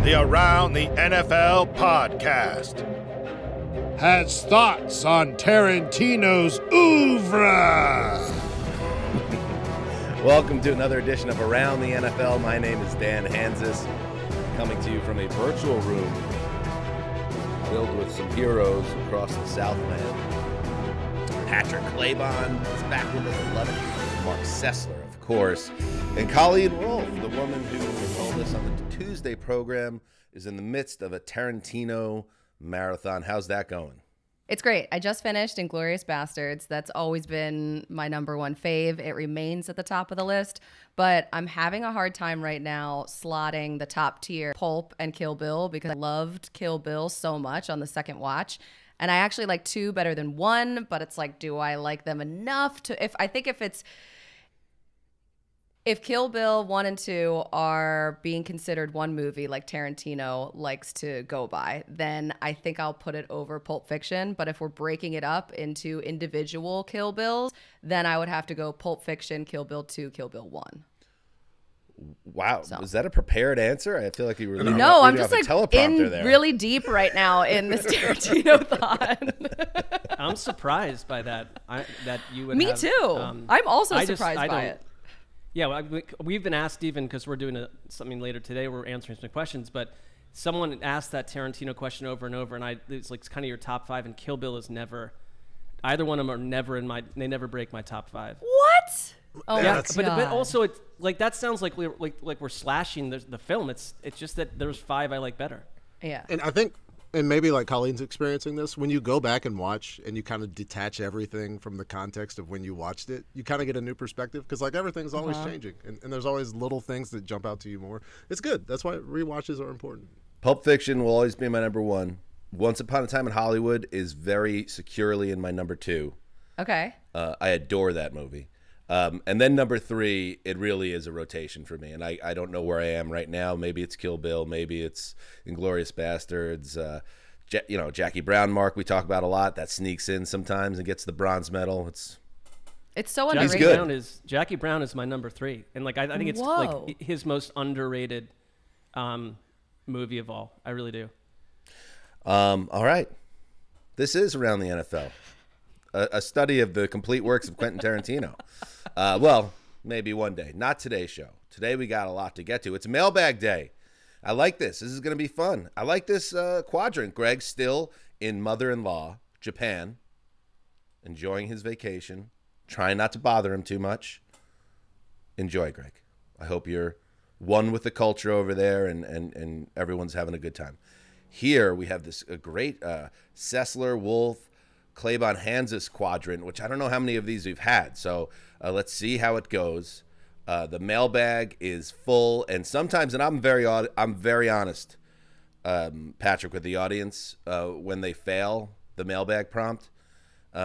the Around the NFL podcast, has thoughts on Tarantino's oeuvre. Welcome to another edition of Around the NFL. My name is Dan Hansis, coming to you from a virtual room filled with some heroes across the Southland. Patrick Claybon is back with us, 11. Mark Sessler, of course. And Colleen Rolfe, the woman who told us on the Tuesday program, is in the midst of a Tarantino marathon. How's that going? It's great. I just finished Inglourious Bastards. That's always been my number one fave. It remains at the top of the list, but I'm having a hard time right now slotting the top tier Pulp and Kill Bill because I loved Kill Bill so much on the second watch. And I actually like two better than one, but it's like, do I like them enough to, if Kill Bill 1 and 2 are being considered one movie like Tarantino likes to go by, then I think I'll put it over Pulp Fiction. But if we're breaking it up into individual Kill Bills, then I would have to go Pulp Fiction, Kill Bill 2, Kill Bill 1. Wow. So. Was that a prepared answer? I feel like you were No, I'm just like in there. Really deep right now in this Tarantino thought. I'm surprised by that. That you would Me have, too. I'm also surprised by it. Yeah, well, we've been asked even because we're doing something later today. We're answering some questions, but someone asked that Tarantino question over and over, and it's like kind of your top five, and Kill Bill is never. Either one of them are never in my. They never break my top five. What? Oh yeah, my God. But also it's like that sounds like we're slashing the film. It's just that there's five I like better. Yeah, and I think. And maybe like Colleen's experiencing this, when you go back and watch and you kind of detach everything from the context of when you watched it, you kind of get a new perspective because like everything's always changing and there's always little things that jump out to you more. It's good. That's why rewatches are important. Pulp Fiction will always be my number one. Once Upon a Time in Hollywood is very securely in my number two. Okay. I adore that movie. And then number three, it really is a rotation for me. And I don't know where I am right now. Maybe it's Kill Bill. Maybe it's Inglourious Bastards. Jackie Brown, Mark, we talk about a lot. That sneaks in sometimes and gets the bronze medal. It's so underrated. Jackie Brown is my number three. And like I think it's like his most underrated movie of all. I really do. All right. This is Around the NFL. A study of the complete works of Quentin Tarantino. Well, maybe one day. Not today's show. Today we got a lot to get to. It's Mailbag Day. I like this. This is going to be fun. I like this quadrant. Greg's still in mother-in-law, Japan, enjoying his vacation, trying not to bother him too much. Enjoy, Greg. I hope you're one with the culture over there and everyone's having a good time. Here we have this great Sessler, Wolf, Claybon Hansis quadrant, which I don't know how many of these we've had. So let's see how it goes. The mailbag is full, and sometimes, and I'm very honest, Patrick, with the audience when they fail the mailbag prompt.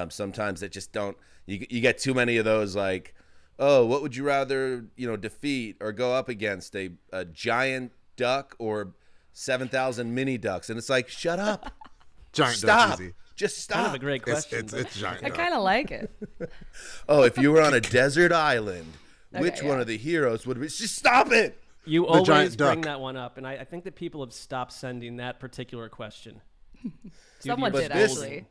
Sometimes it just don't. You get too many of those like, oh, what would you rather defeat or go up against, a giant duck or 7,000 mini ducks? And it's like, shut up, Giant stop. duck's easy. Just stop. Kind of a great question. It's giant. I kind of like it. Oh, if you were on a desert island, which one of the heroes would be? Just stop it. You The giant always bring duck. that one up, and I think that people have stopped sending that particular question. Someone did, actually.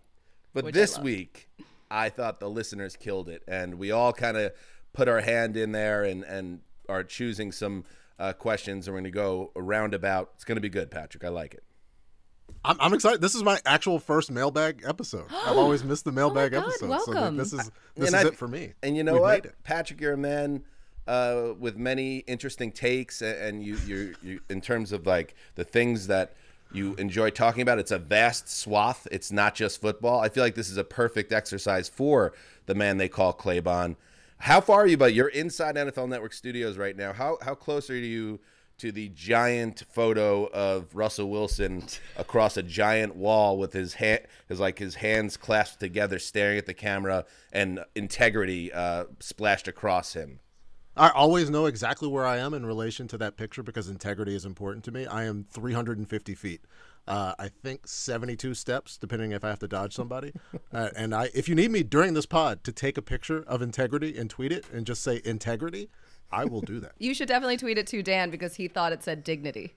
But this week, I thought the listeners killed it, and we all kind of put our hand in there and are choosing some questions, and we're going to go a roundabout. It's going to be good, Patrick. I like it. I'm excited. This is my actual first mailbag episode. I've always missed the mailbag God, episode. welcome. So this is it for me. And you know We've what, made it. Patrick, you're a man with many interesting takes, and you in terms of like the things that you enjoy talking about. It's a vast swath. It's not just football. I feel like this is a perfect exercise for the man they call Claybon. How far are you? But you're inside NFL Network studios right now. How close are you to the giant photo of Russell Wilson across a giant wall with his hands clasped together, staring at the camera, and integrity splashed across him? I always know exactly where I am in relation to that picture because integrity is important to me. I am 350 feet. I think 72 steps, depending if I have to dodge somebody. And if you need me during this pod to take a picture of integrity and tweet it and just say integrity, I will do that. You should definitely tweet it to Dan because he thought it said dignity.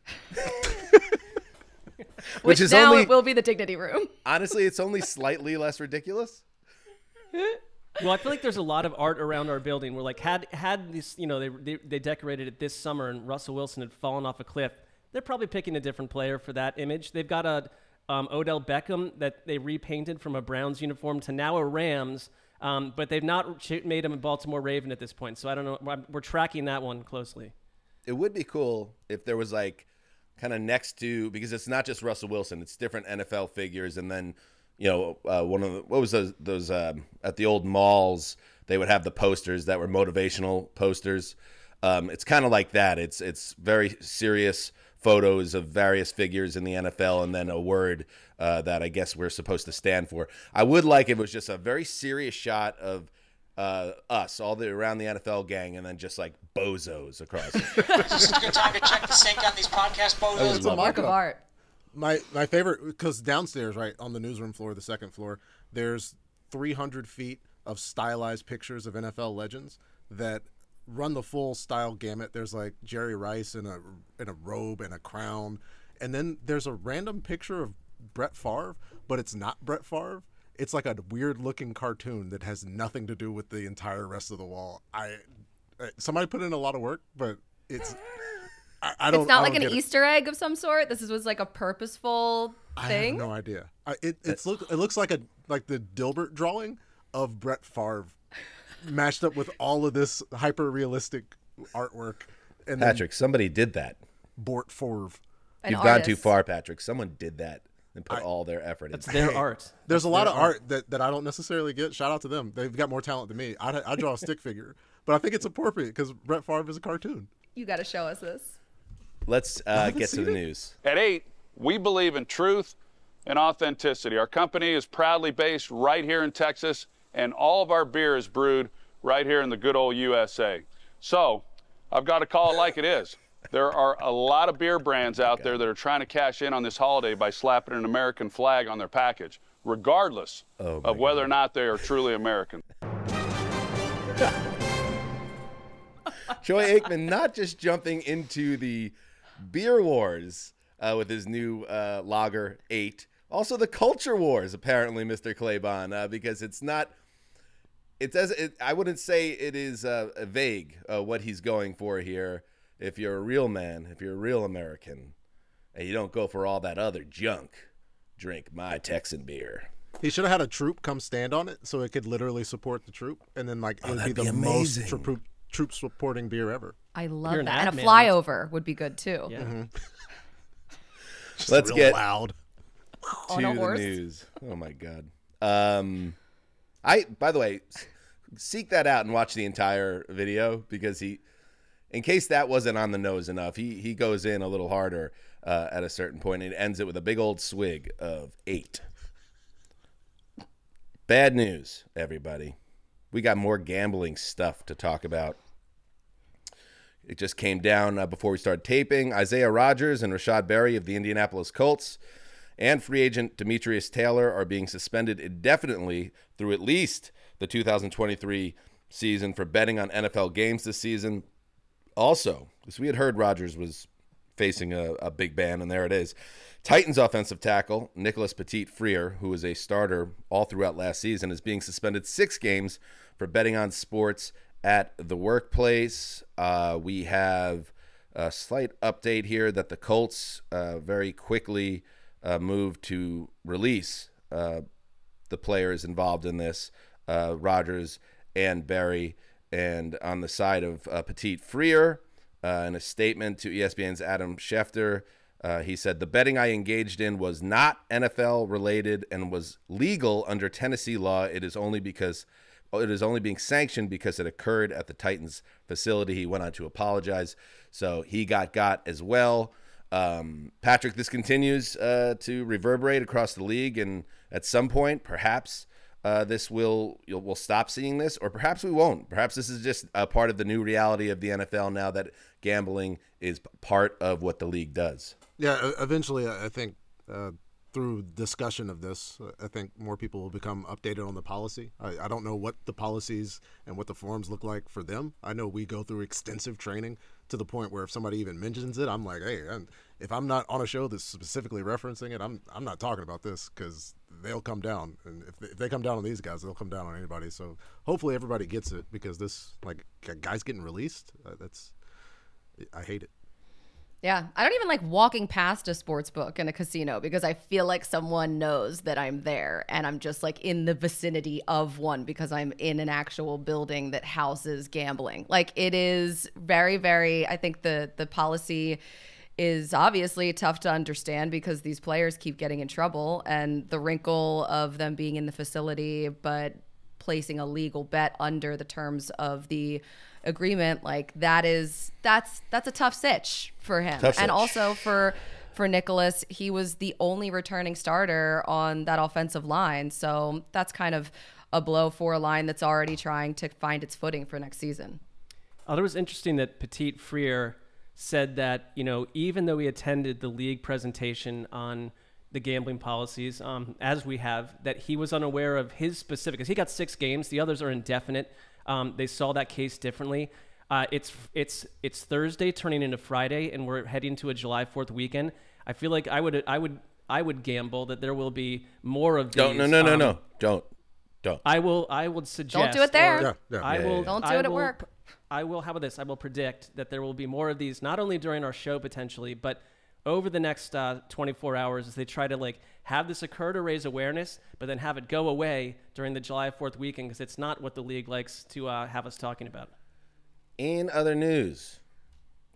Which is now only, it will be the Dignity Room. honestly, it's only slightly less ridiculous. Well, I feel like there's a lot of art around our building. We're like, had this, they decorated it this summer and Russell Wilson had fallen off a cliff, they're probably picking a different player for that image. They've got a Odell Beckham that they repainted from a Browns uniform to now a Rams, but they've not made him a Baltimore Raven at this point. So I don't know. We're tracking that one closely. It would be cool if there was like kind of next to, because it's not just Russell Wilson, it's different NFL figures, and then one of the, what was those at the old malls, they would have the posters that were motivational posters. It's kind of like that. It's very serious photos of various figures in the NFL, and then a word that I guess we're supposed to stand for. I would like if it was just a very serious shot of us, all around the NFL gang, and then just like bozos across it. This is a good time to check the sync on these podcast bozos. It's a mark of art. My favorite, because downstairs, right on the newsroom floor, the second floor, there's 300 feet of stylized pictures of NFL legends that run the full style gamut. There's like Jerry Rice in a robe and a crown, and then there's a random picture of Brett Favre, but it's not Brett Favre. It's like a weird looking cartoon that has nothing to do with the entire rest of the wall. Somebody put in a lot of work, but it's. I don't. It's not like an get it. Easter egg of some sort. This was like a purposeful thing. I have no idea. It looks like the Dilbert drawing of Brett Favre, mashed up with all of this hyper realistic artwork. And Patrick, somebody did that. Bort Favre. You've gone too far, Patrick. Someone did that and put all their effort into it. It's their art. There's a lot of art that I don't necessarily get. Shout out to them. They've got more talent than me. I draw a stick figure, but I think it's appropriate because Brett Favre is a cartoon. You got to show us this. Let's get to the news. At 8, we believe in truth and authenticity. Our company is proudly based right here in Texas, and all of our beer is brewed right here in the good old USA. So I've got to call it like it is. There are a lot of beer brands out there that are trying to cash in on this holiday by slapping an American flag on their package, regardless of whether or not they are truly American. Troy Aikman not just jumping into the beer wars with his new lager 8, also the culture wars, apparently, Mr. Claybon, because it's not. I wouldn't say it is vague what he's going for here. If you're a real man, if you're a real American, and you don't go for all that other junk, drink my Texan beer. He should have had a troop come stand on it so it could literally support the troop, and then it would be the amazing. most troop supporting beer ever. I love You're an that. And a ad man. flyover would be good too. Yeah. Mm-hmm. Let's real get loud On to a the horse. news. Oh my God. By the way, seek that out and watch the entire video, because in case that wasn't on the nose enough, he goes in a little harder at a certain point, and ends it with a big old swig of 8. Bad news, everybody. We got more gambling stuff to talk about. It just came down before we started taping. Isaiah Rodgers and Rashad Berry of the Indianapolis Colts and free agent Demetrius Taylor are being suspended indefinitely through at least the 2023 season for betting on NFL games this season. Also, because we had heard Rodgers was facing a big ban, and there it is. Titans offensive tackle Nicholas Petit-Frere, who was a starter all throughout last season, is being suspended 6 games for betting on sports at the workplace. We have a slight update here that the Colts very quickly moved to release the players involved in this, Rodgers and Berry. And on the side of Petit-Frere, in a statement to ESPN's Adam Schefter, he said, "The betting I engaged in was not NFL related and was legal under Tennessee law. It is only being sanctioned because it occurred at the Titans facility." He went on to apologize. So he got as well. Patrick, this continues to reverberate across the league, and at some point, perhaps we'll stop seeing this, or perhaps we won't. Perhaps this is just a part of the new reality of the NFL now that gambling is part of what the league does. Yeah, eventually I think through discussion of this, I think more people will become updated on the policy. I don't know what the policies and what the forms look like for them. I know we go through extensive training to the point where if somebody even mentions it, I'm like, hey, if I'm not on a show that's specifically referencing it, I'm not talking about this, because they'll come down. And if they come down on these guys, they'll come down on anybody. So hopefully everybody gets it, because this, like, guys getting released, I hate it. Yeah, I don't even like walking past a sports book in a casino, because I feel like someone knows that I'm there, and I'm just like in the vicinity of one because I'm in an actual building that houses gambling. Like, it is very, very, I think the policy is obviously tough to understand because these players keep getting in trouble, and the wrinkle of them being in the facility but placing a legal bet under the terms of the agreement, like that's a tough sitch for him. And also for Nicholas, he was the only returning starter on that offensive line, so that's kind of a blow for a line that's already trying to find its footing for next season. Oh, it was interesting that Petit Freer said that, even though he attended the league presentation on the gambling policies, as we have, that he was unaware of his specific, because he got 6 games, the others are indefinite. They saw that case differently. It's Thursday turning into Friday, and we're heading to a July 4th weekend. I feel like I would gamble that there will be more of these. No. Don't. I would suggest. Don't do it there. Don't do it at work. I will. How about this? I will predict that there will be more of these, not only during our show potentially, but over the next 24 hours, as they try to have this occur to raise awareness, but then have it go away during the July 4th weekend, because it's not what the league likes to have us talking about. In other news,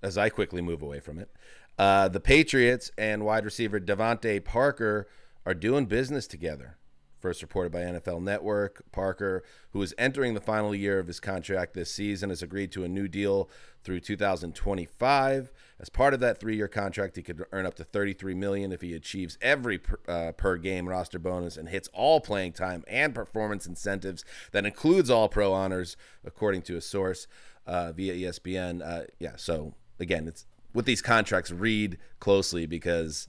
as I quickly move away from it, the Patriots and wide receiver DeVante Parker are doing business together. First reported by NFL Network, Parker, who is entering the final year of his contract this season, has agreed to a new deal through 2025. As part of that 3-year contract, he could earn up to $33 million if he achieves every per game roster bonus and hits all playing time and performance incentives. That includes all pro honors, according to a source via ESPN. So again, it's with these contracts, read closely, because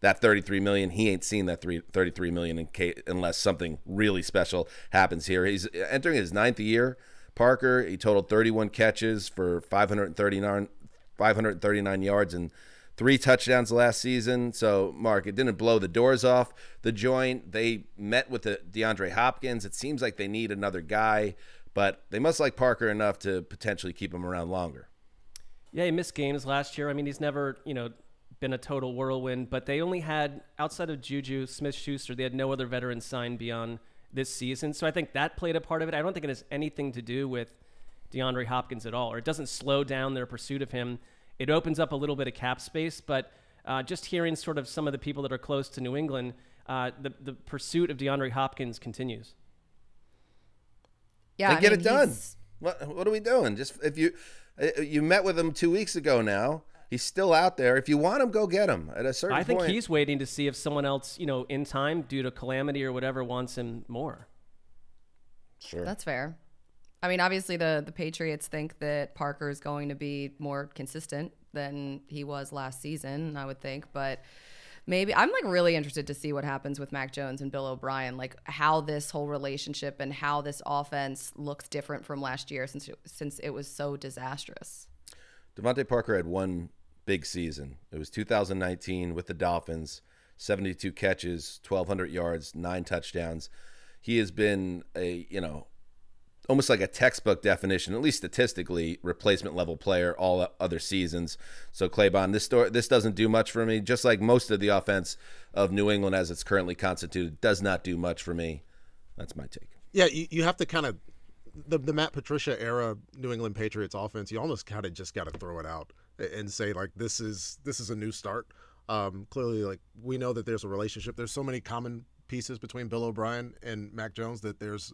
that $33 million, he ain't seen that $33 million unless something really special happens here. He's entering his 9th year. Parker, he totaled 31 catches for 539 yards and 3 touchdowns last season. So, Mark, it didn't blow the doors off the joint. They met with DeAndre Hopkins. It seems like they need another guy, but they must like Parker enough to potentially keep him around longer. Yeah, he missed games last year. I mean, he's never, been a total whirlwind, but they only had, outside of Juju Smith-Schuster, they had no other veterans signed beyond this season. So I think that played a part of it. I don't think it has anything to do with DeAndre Hopkins at all, or it doesn't slow down their pursuit of him. It opens up a little bit of cap space, but just hearing sort of some of the people that are close to New England, the pursuit of DeAndre Hopkins continues. Yeah, get it done. What are we doing? Just if you met with him 2 weeks ago now. He's still out there. If you want him, go get him at a certain point. I think he's waiting to see if someone else, in time, due to calamity or whatever, wants him more. Sure. That's fair. I mean, obviously the Patriots think that Parker is going to be more consistent than he was last season, I would think. But maybe I'm really interested to see what happens with Mac Jones and Bill O'Brien, like how this whole relationship and how this offense looks different from last year since it was so disastrous. DeVante Parker had one big season. It was 2019 with the Dolphins, 72 catches, 1,200 yards, 9 touchdowns. He has been almost like a textbook definition, at least statistically, replacement level player all other seasons. So Claybon, this doesn't do much for me, just like most of the offense of New England as it's currently constituted does not do much for me. That's my take. Yeah, you have to kind of the Matt Patricia era New England Patriots offense, you almost kind of just got to throw it out and say, like, this is a new start. Clearly, like, we know that there's a relationship. There's so many common pieces between Bill O'Brien and Mac Jones that there's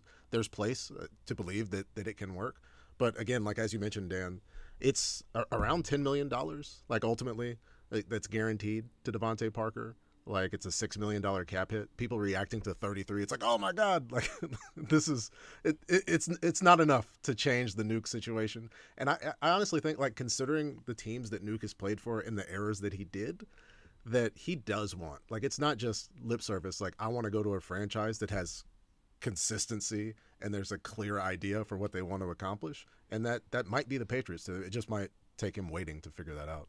place to believe that it can work. But again, like as you mentioned, Dan, it's around $10 million, like ultimately, that's guaranteed to DeVante Parker. Like it's a $6 million cap hit. People reacting to 33. It's like, oh my God, like this is it's not enough to change the Nuke situation. And I honestly think, like, considering the teams that Nuke has played for and the errors that he did, that he does want. Like, it's not just lip service. Like, I want to go to a franchise that has consistency and there's a clear idea for what they want to accomplish. And that might be the Patriots. It just might take him waiting to figure that out.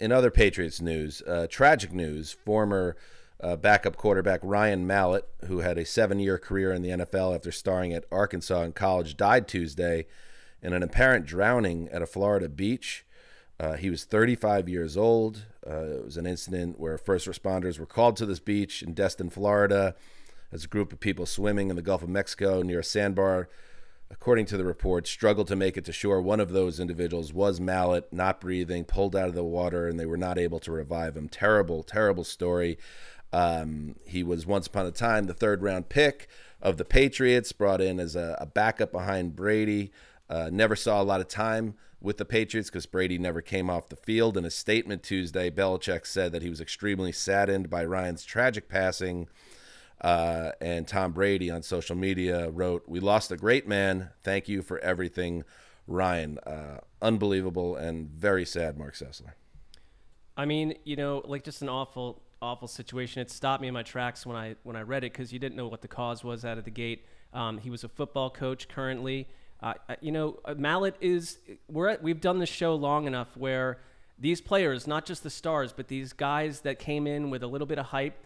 In other Patriots news, tragic news, former backup quarterback Ryan Mallet, who had a 7-year career in the NFL after starring at Arkansas in college, died Tuesday in an apparent drowning at a Florida beach. He was 35 years old. It was an incident where first responders were called to this beach in Destin, Florida, as a group of people swimming in the Gulf of Mexico near a sandbar, according to the report, struggled to make it to shore. One of those individuals was Mallet, not breathing, pulled out of the water, and they were not able to revive him. Terrible, terrible story. He was once upon a time the third-round pick of the Patriots, brought in as a backup behind Brady. Never saw a lot of time with the Patriots because Brady never came off the field. In a statement Tuesday, Belichick said that he was extremely saddened by Ryan's tragic passing. And Tom Brady on social media wrote, "We lost a great man. Thank you for everything, Ryan." Unbelievable and very sad, Mark Sessler. I mean, like just an awful situation. It stopped me in my tracks when I read it because you didn't know what the cause was out of the gate. He was a football coach currently. Mallet we've done this show long enough where these players, not just the stars, but these guys that came in with a little bit of hype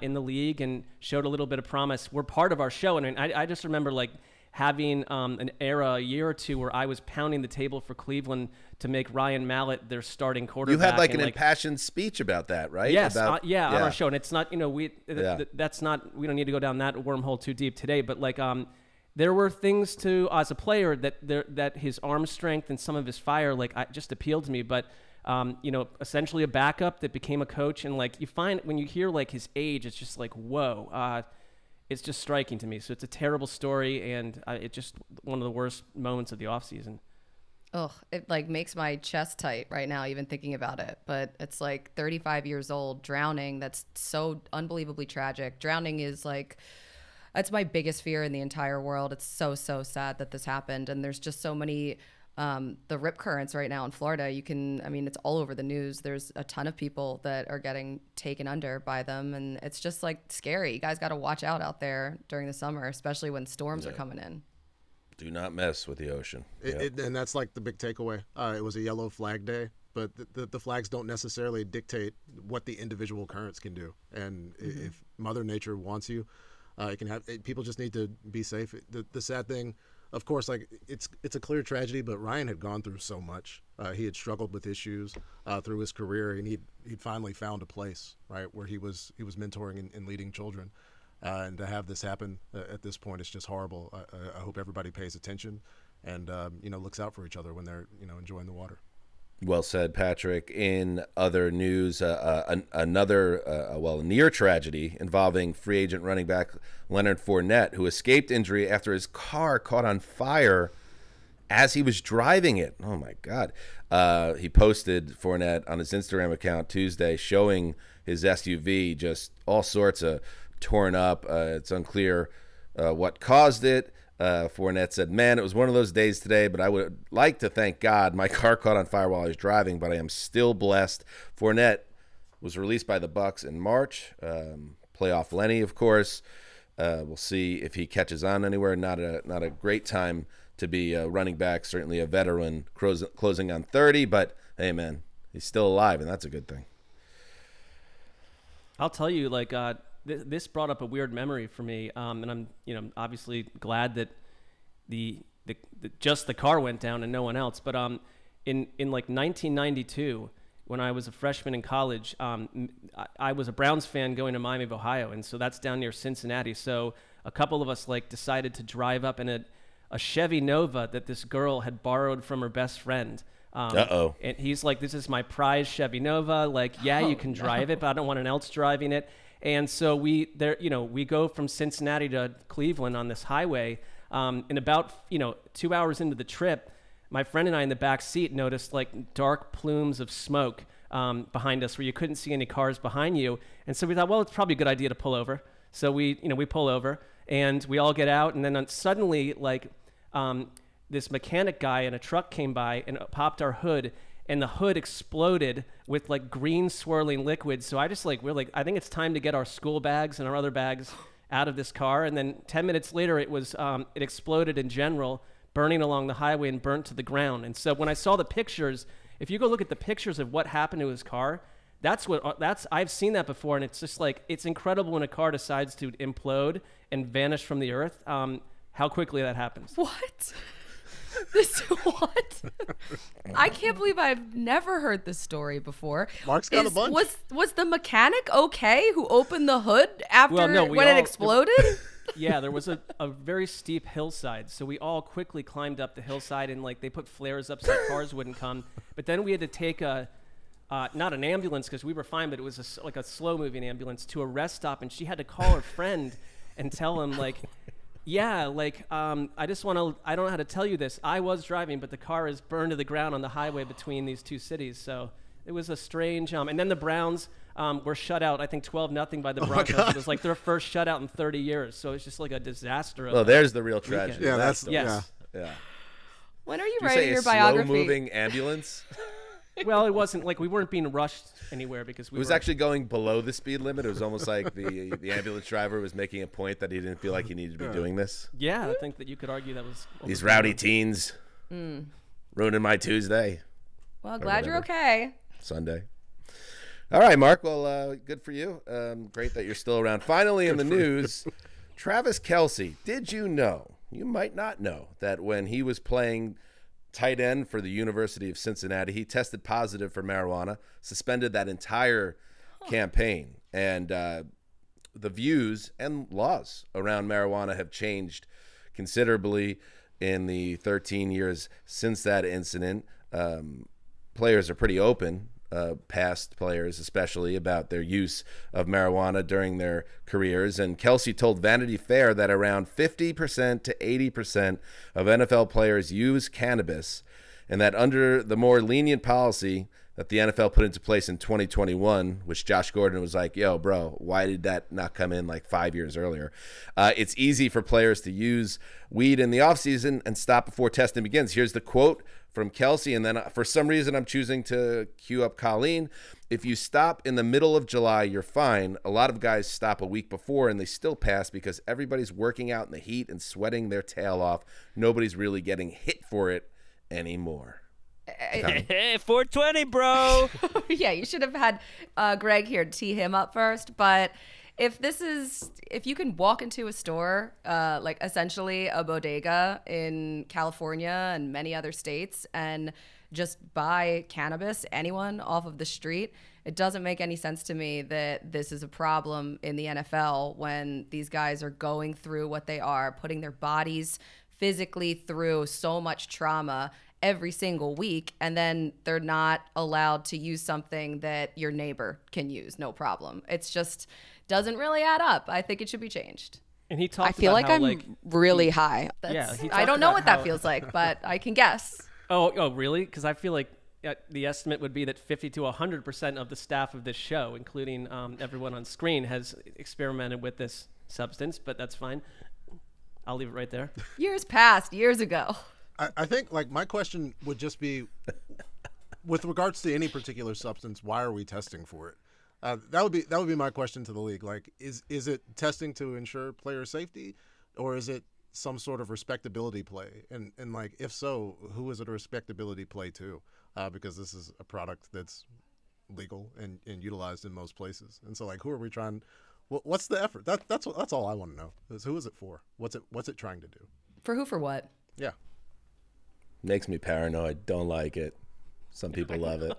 in the league and showed a little bit of promise were part of our show. And I just remember like having an era a year or two where I was pounding the table for Cleveland to make Ryan Mallet their starting quarterback. You had like an impassioned speech about that, right? Yes, on our show. And it's not, that's not, we don't need to go down that wormhole too deep today, but like, there were things to, as a player, that his arm strength and some of his fire, just appealed to me. But, essentially a backup that became a coach. And, you find when you hear, his age, it's just like, whoa. It's just striking to me. So it's a terrible story, and it's just one of the worst moments of the offseason. Ugh, it makes my chest tight right now, even thinking about it. But it's 35 years old, drowning. That's so unbelievably tragic. Drowning is that's my biggest fear in the entire world. It's so, so sad that this happened. And there's just so many, the rip currents right now in Florida. It's all over the news. There's a ton of people that are getting taken under by them. And it's just scary. You guys got to watch out there during the summer, especially when storms are coming in. Do not mess with the ocean. And that's the big takeaway. It was a yellow flag day, but the flags don't necessarily dictate what the individual currents can do. And if Mother Nature wants you, people just need to be safe. The sad thing, of course, it's a clear tragedy, but Ryan had gone through so much. He had struggled with issues through his career, and he'd finally found a place, right, where he was mentoring and leading children. And to have this happen at this point, it's just horrible. I hope everybody pays attention and looks out for each other when they're enjoying the water. Well said, Patrick. In other news, a near tragedy involving free agent running back Leonard Fournette, who escaped injury after his car caught on fire as he was driving it. Oh, my God. He posted Fournette on his Instagram account Tuesday showing his SUV, just all sorts of torn up. It's unclear what caused it. Fournette said, "Man, it was one of those days today, but I would like to thank God my car caught on fire while I was driving, but I am still blessed." Fournette was released by the Bucs in March. Playoff Lenny, of course. We'll see if he catches on anywhere. Not a great time to be a running back, certainly a veteran closing on 30, but hey, man, he's still alive, and that's a good thing. I'll tell you, this brought up a weird memory for me, and I'm, obviously glad that just the car went down and no one else. But in 1992, when I was a freshman in college, I was a Browns fan going to Miami of Ohio, and so that's down near Cincinnati. So a couple of us decided to drive up in a Chevy Nova that this girl had borrowed from her best friend. And he's like, "This is my prize Chevy Nova. You can drive it, but I don't want anyone else driving it." And so we go from Cincinnati to Cleveland on this highway. And about 2 hours into the trip, my friend and I in the back seat noticed dark plumes of smoke behind us, where you couldn't see any cars behind you. And so we thought, well, it's probably a good idea to pull over. So we pull over and we all get out, and then suddenly this mechanic guy in a truck came by and popped our hood. and the hood exploded with like green swirling liquid. So I just we're like, I think it's time to get our school bags and our other bags out of this car. And then 10 minutes later, it exploded in general, burning along the highway and burnt to the ground. And so when I saw the pictures, if you go look at the pictures of what happened to his car, I've seen that before, and it's just like, it's incredible when a car decides to implode and vanish from the earth, how quickly that happens. What? What? I can't believe I've never heard this story before. Mark's got a bunch. Was the mechanic okay who opened the hood after when it exploded? Yeah, there was a very steep hillside, so we all quickly climbed up the hillside, and like they put flares up so cars wouldn't come. But then we had to take not an ambulance because we were fine, but it was like a slow-moving ambulance to a rest stop, and she had to call her friend and tell him like, yeah, like I don't know how to tell you this. I was driving, but the car is burned to the ground on the highway between these two cities. So it was a strange. And then the Browns were shut out, I think 12-0 by the Broncos. It was like their first shutout in 30 years. So it's just like a disaster. Well, there's the real tragedy. Yeah, yeah. When are you Did writing you your say biography? slow-moving ambulance? Well, it wasn't like we weren't being rushed anywhere because It was actually going below the speed limit. It was almost like the ambulance driver was making a point that he didn't feel like he needed to be doing this. Yeah, I think that you could argue that was These rowdy teens ruining my Tuesday. Well, glad you're okay. Sunday. All right, Mark. Well, good for you. Great that you're still around. Finally, in the news, Travis Kelce. Did you know? You might not know that when he was playing tight end for the University of Cincinnati, he tested positive for marijuana, suspended that entire campaign. And the views and laws around marijuana have changed considerably in the 13 years since that incident. Players are pretty open, past players especially, about their use of marijuana during their careers. And Kelce told Vanity Fair that around 50% to 80% of NFL players use cannabis, and that under the more lenient policy that the NFL put into place in 2021, which Josh Gordon was like, yo, bro, why did that not come in like 5 years earlier? It's easy for players to use weed in the offseason and stop before testing begins. Here's the quote from Kelce, and then for some reason I'm choosing to cue up Colleen. If you stop in the middle of July, you're fine. A lot of guys stop a week before and they still pass because everybody's working out in the heat and sweating their tail off. Nobody's really getting hit for it anymore. Hey, 420, bro. Yeah, you should have had Greg here to tee him up first. But if you can walk into a store, like essentially a bodega in California and many other states, and just buy cannabis, anyone off of the street, it doesn't make any sense to me that this is a problem in the NFL when these guys are going through what they are, putting their bodies physically through so much trauma every single week, and then they're not allowed to use something that your neighbor can use, no problem. It's just doesn't really add up. I think it should be changed. And he talked I feel about like how, I'm really high. I don't know what that feels like, but I can guess. Oh, really? Because I feel like the estimate would be that 50 to 100% of the staff of this show, including everyone on screen, has experimented with this substance, but that's fine. I'll leave it right there. Years passed, years ago. I think like my question would just be, with regards to any particular substance, why are we testing for it? That would be my question to the league. Like, is it testing to ensure player safety, or is it some sort of respectability play? And like, if so, who is it a respectability play to? Because this is a product that's legal and utilized in most places. And so, like, who are we trying? What's the effort? That's all I want to know. Is who is it for? What's it trying to do? For who? For what? Yeah. Makes me paranoid. Don't like it. Some people love it.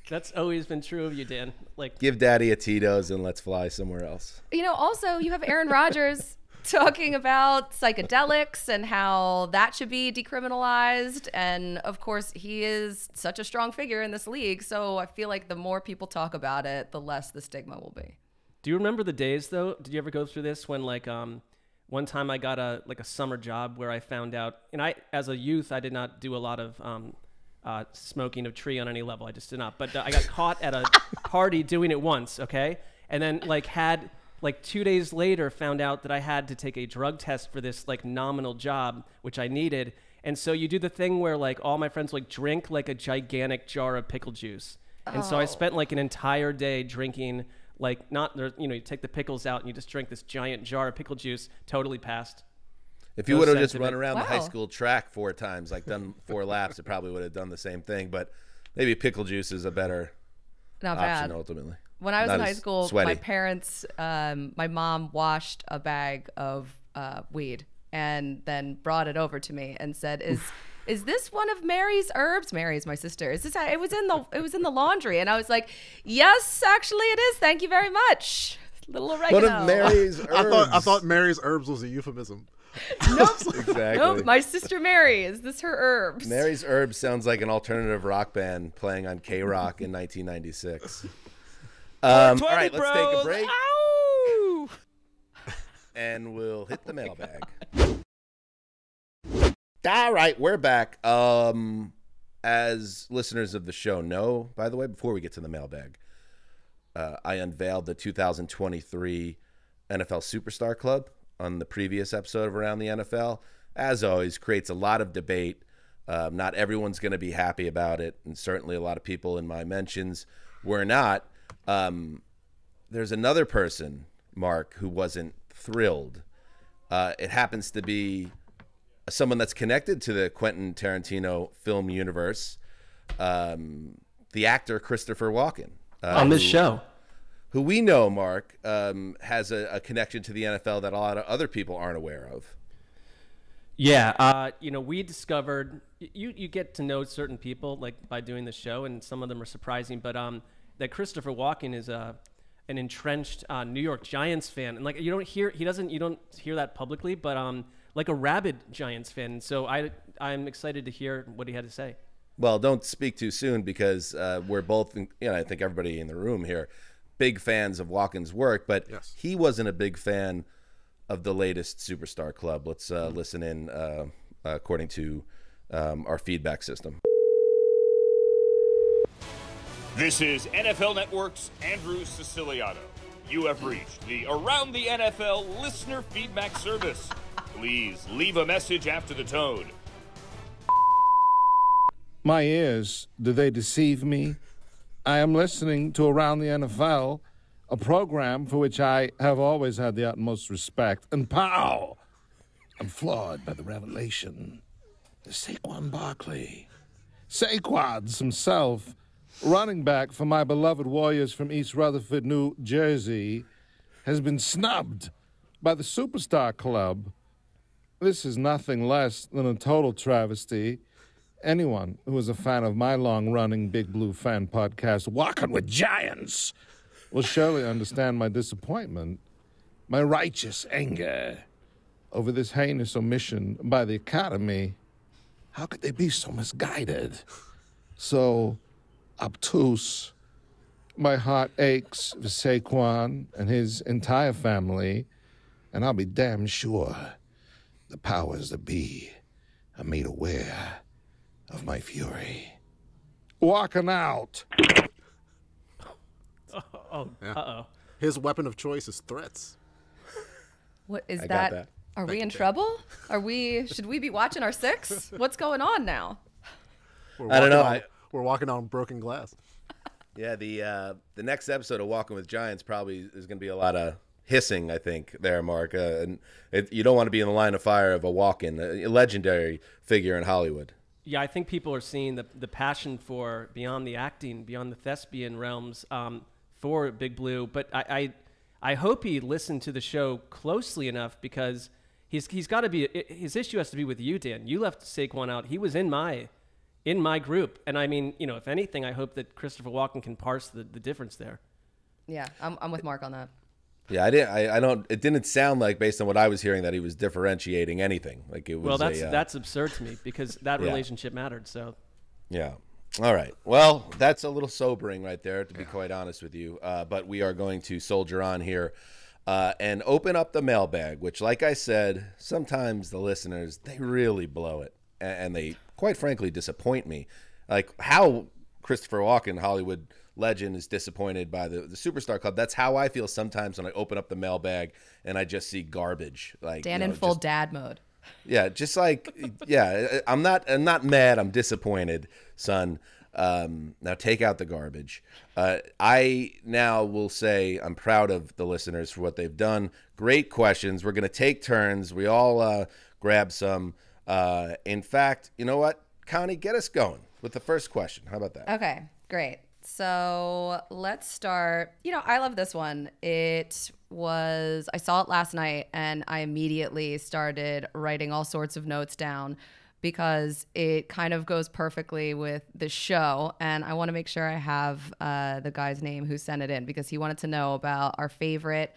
That's always been true of you, Dan. Like, give daddy a Tito's and let's fly somewhere else. You know, also you have Aaron Rodgers talking about psychedelics and how that should be decriminalized. And of course, he is such a strong figure in this league. So I feel like the more people talk about it, the less the stigma will be. Do you remember the days though? Did you ever go through this when like one time I got a summer job where I found out, and I, as a youth, I did not do a lot of smoking of tree on any level. I just did not. But I got caught at a party doing it once, okay? And then had 2 days later found out that I had to take a drug test for this like nominal job, which I needed. And so you do the thing where like all my friends like drink like a gigantic jar of pickle juice. And so I spent like an entire day drinking like you take the pickles out and you just drink this giant jar of pickle juice. Totally passed. If you would have just run around the high school track 4 times, like done 4 laps, it probably would have done the same thing. But maybe pickle juice is a better option ultimately. When I was in high school, sweaty. my parents, my mom washed a bag of weed and then brought it over to me and said, "Is this one of Mary's herbs?" Mary is my sister. Is this? It was in the laundry, and I was like, "Yes, actually, it is. Thank you very much." Little oregano. One of Mary's herbs. I thought Mary's herbs was a euphemism. Nope. Exactly. Nope. My sister Mary. Is this her herbs? Mary's herbs sounds like an alternative rock band playing on K-Rock in 1996. All right, let's take a break. Ow! And we'll hit the mailbag. All right, we're back. As listeners of the show know, by the way, before we get to the mailbag, I unveiled the 2023 NFL Superstar Club on the previous episode of Around the NFL. As always, creates a lot of debate. Not everyone's going to be happy about it, and certainly a lot of people in my mentions were not. There's another person, Mark, who wasn't thrilled. It happens to be someone that's connected to the Quentin Tarantino film universe, the actor Christopher Walken. On this show. Who we know, Mark, has a connection to the NFL that a lot of other people aren't aware of. Yeah, we discovered you get to know certain people like by doing the show, and some of them are surprising. But that Christopher Walken is an entrenched New York Giants fan, and like you don't hear that publicly, but like a rabid Giants fan. So I'm excited to hear what he had to say. Well, don't speak too soon because we're both, I think everybody in the room here, big fans of Walken's work, but Yes. He wasn't a big fan of the latest Superstar Club. Let's listen in according to our feedback system. This is NFL Network's Andrew Siciliano. You have reached the Around the NFL listener feedback service. Please leave a message after the tone. My ears, do they deceive me? I am listening to Around the NFL, a program for which I have always had the utmost respect. And pow! I'm floored by the revelation. The Saquon Barkley. Saquon's himself, running back for my beloved Warriors from East Rutherford, New Jersey, has been snubbed by the Superstar Club. This is nothing less than a total travesty. Anyone who is a fan of my long-running Big Blue fan podcast, Walking with Giants, will surely understand my disappointment, my righteous anger over this heinous omission by the Academy. How could they be so misguided, so obtuse? My heart aches for Saquon and his entire family, and I'll be damn sure the powers that be are made aware of my fury. Walking out. Uh-oh. His weapon of choice is threats. What is I got that? that. Are we in trouble? Should we be watching our 6? What's going on now? I don't know. We're walking on broken glass. Yeah, the next episode of Walking with Giants probably is going to be a lot of hissing, I think, there, Mark. And you don't want to be in the line of fire of a Walken, a legendary figure in Hollywood. Yeah, I think people are seeing the passion for beyond the acting, beyond the thespian realms for Big Blue. But I hope he listened to the show closely enough because he's got to be his issue has to be with you, Dan. You left Saquon out. He was in my group, and I mean, if anything, I hope that Christopher Walken can parse the difference there. Yeah, I'm with Mark on that. Yeah, I don't. It didn't sound like, based on what I was hearing, that he was differentiating anything. Like it was. Well, that's absurd to me because that Yeah. relationship mattered. So. Yeah. All right. Well, that's a little sobering right there, to be quite honest with you. But we are going to soldier on here and open up the mailbag, which, like I said, sometimes the listeners, they really blow it. And they, quite frankly, disappoint me. Like how Christopher Walken, Hollywood legend, is disappointed by the Superstar Club. That's how I feel sometimes when I open up the mailbag and I just see garbage. Like Dan in full dad mode. Yeah, just like, yeah, I'm not mad. I'm disappointed, son. Now take out the garbage. I now will say I'm proud of the listeners for what they've done. Great questions. We're going to take turns. We all grab some. In fact, you know what? Connie, get us going with the first question. How about that? Okay, great. So let's start. I love this one. I saw it last night and I immediately started writing all sorts of notes down because it kind of goes perfectly with the show. And I want to make sure I have the guy's name who sent it in because he wanted to know about our favorite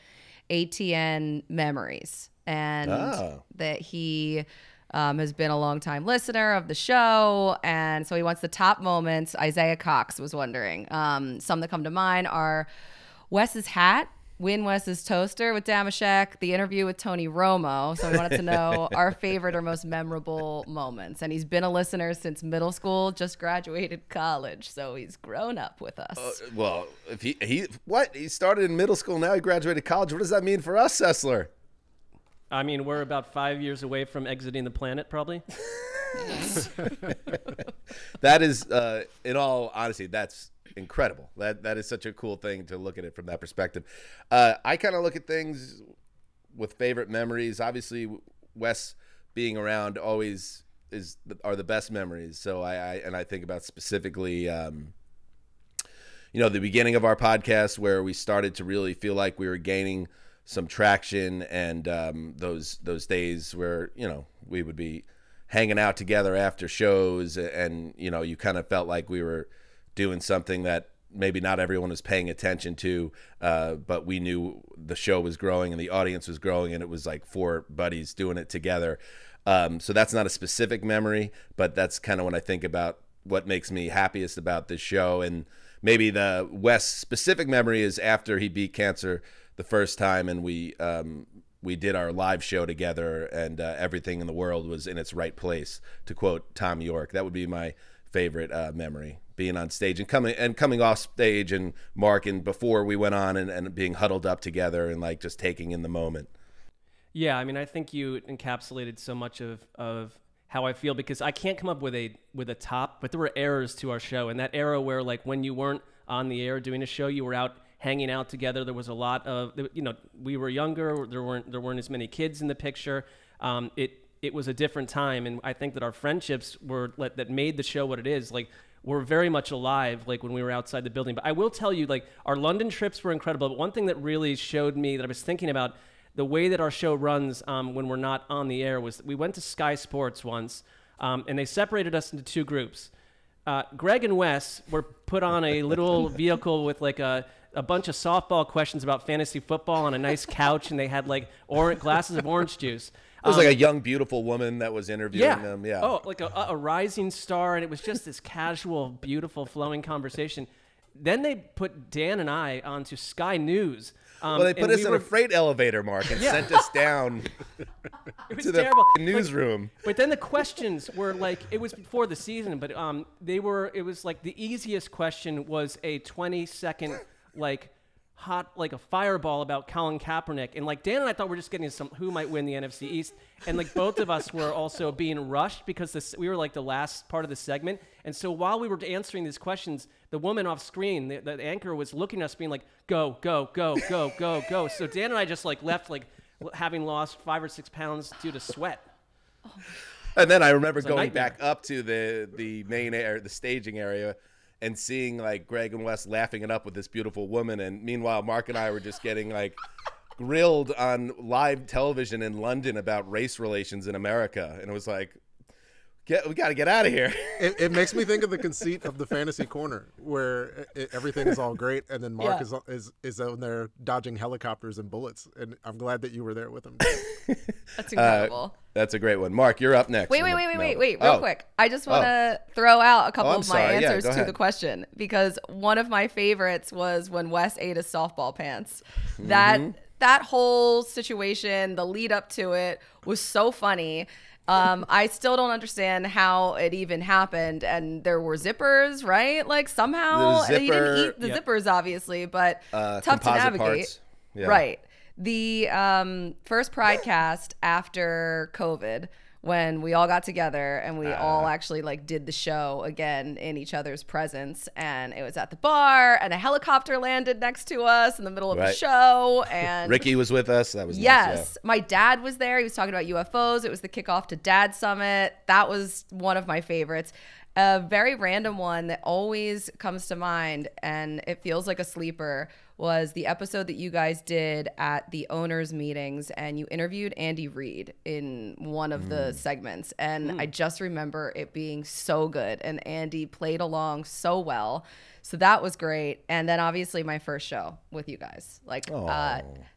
ATN memories and that he has been a longtime listener of the show. And so he wants the top moments. Isaiah Cox was wondering. Some that come to mind are Wes's hat, Win Wes's toaster with Damashek, the interview with Tony Romo. So we wanted to know our favorite or most memorable moments. And he's been a listener since middle school, just graduated college. So he's grown up with us. Well, if he started in middle school, now he graduated college. What does that mean for us, Sessler? I mean, we're about 5 years away from exiting the planet, probably. That is, in all honesty, that's incredible. That is such a cool thing to look at it from that perspective. I kind of look at things with favorite memories. Obviously, Wes being around always are the best memories. So I think about specifically, the beginning of our podcast where we started to really feel like we were gaining some traction, and those days where we would be hanging out together after shows, and you kind of felt like we were doing something that maybe not everyone was paying attention to, but we knew the show was growing and the audience was growing, and it was like four buddies doing it together. So that's not a specific memory, but that's kind of when I think about what makes me happiest about this show. And maybe the Wes specific memory is after he beat cancer the first time, and we did our live show together, and everything in the world was in its right place, to quote Tom York. That would be my favorite memory, being on stage and coming off stage, and Mark, and before we went on, and being huddled up together and like just taking in the moment. Yeah, I mean, I think you encapsulated so much of how I feel, because I can't come up with a top, but there were eras to our show, and that era where, like, when you weren't on the air doing a show, you were out hanging out together. There was a lot of, we were younger. There weren't as many kids in the picture. It was a different time, and I think that our friendships that made the show what it is. Like, we're very much alive, like when we were outside the building. But I will tell you, like, our London trips were incredible. But one thing that really showed me that I was thinking about the way that our show runs when we're not on the air was we went to Sky Sports once, and they separated us into two groups. Greg and Wes were put on a little vehicle with like a bunch of softball questions about fantasy football on a nice couch, and they had like glasses of orange juice. It was like a young, beautiful woman that was interviewing them. Yeah. Oh, like a rising star, and it was just this casual, beautiful, flowing conversation. Then they put Dan and I onto Sky News. Well, they put us in a freight elevator, Mark, and sent us down to the newsroom. But then the questions were like, it was before the season, but it was like the easiest question was a 20-second, like, hot, like a fireball about Colin Kaepernick. And like Dan and I thought we were just getting some who might win the NFC East. And like both of us were also being rushed because we were like the last part of the segment. And so while we were answering these questions, the woman off screen, the anchor, was looking at us being like, go, go, go, go, go, go. So Dan and I just like left, like having lost 5 or 6 pounds due to sweat. And then I remember going back up to the main area, the staging area, and seeing like Greg and Wes laughing it up with this beautiful woman. And meanwhile, Mark and I were just getting like grilled on live television in London about race relations in America. And it was like, we got to get out of here. It makes me think of the conceit of the Fantasy Corner, where everything is all great, and then Mark is on there dodging helicopters and bullets. And I'm glad that you were there with him. That's incredible. That's a great one. Mark, you're up next. Wait, real quick. I just want to throw out a couple of my answers to the question, because one of my favorites was when Wes ate his softball pants. That whole situation, the lead up to it, was so funny. I still don't understand how it even happened. And there were zippers, right? Like somehow he didn't eat the zippers, obviously, but tough to navigate. Parts. Yeah. Right. The first Pridecast after COVID, when we all got together and we all actually like did the show again in each other's presence, and it was at the bar and a helicopter landed next to us in the middle of the show, and Ricky was with us. That was nice, my dad was there. He was talking about UFOs. It was the kickoff to Dad Summit. That was one of my favorites. A very random one that always comes to mind, and it feels like a sleeper, was the episode that you guys did at the owners' meetings, and you interviewed Andy Reid in one of the segments. And I just remember it being so good, and Andy played along so well. So that was great. And then obviously my first show with you guys.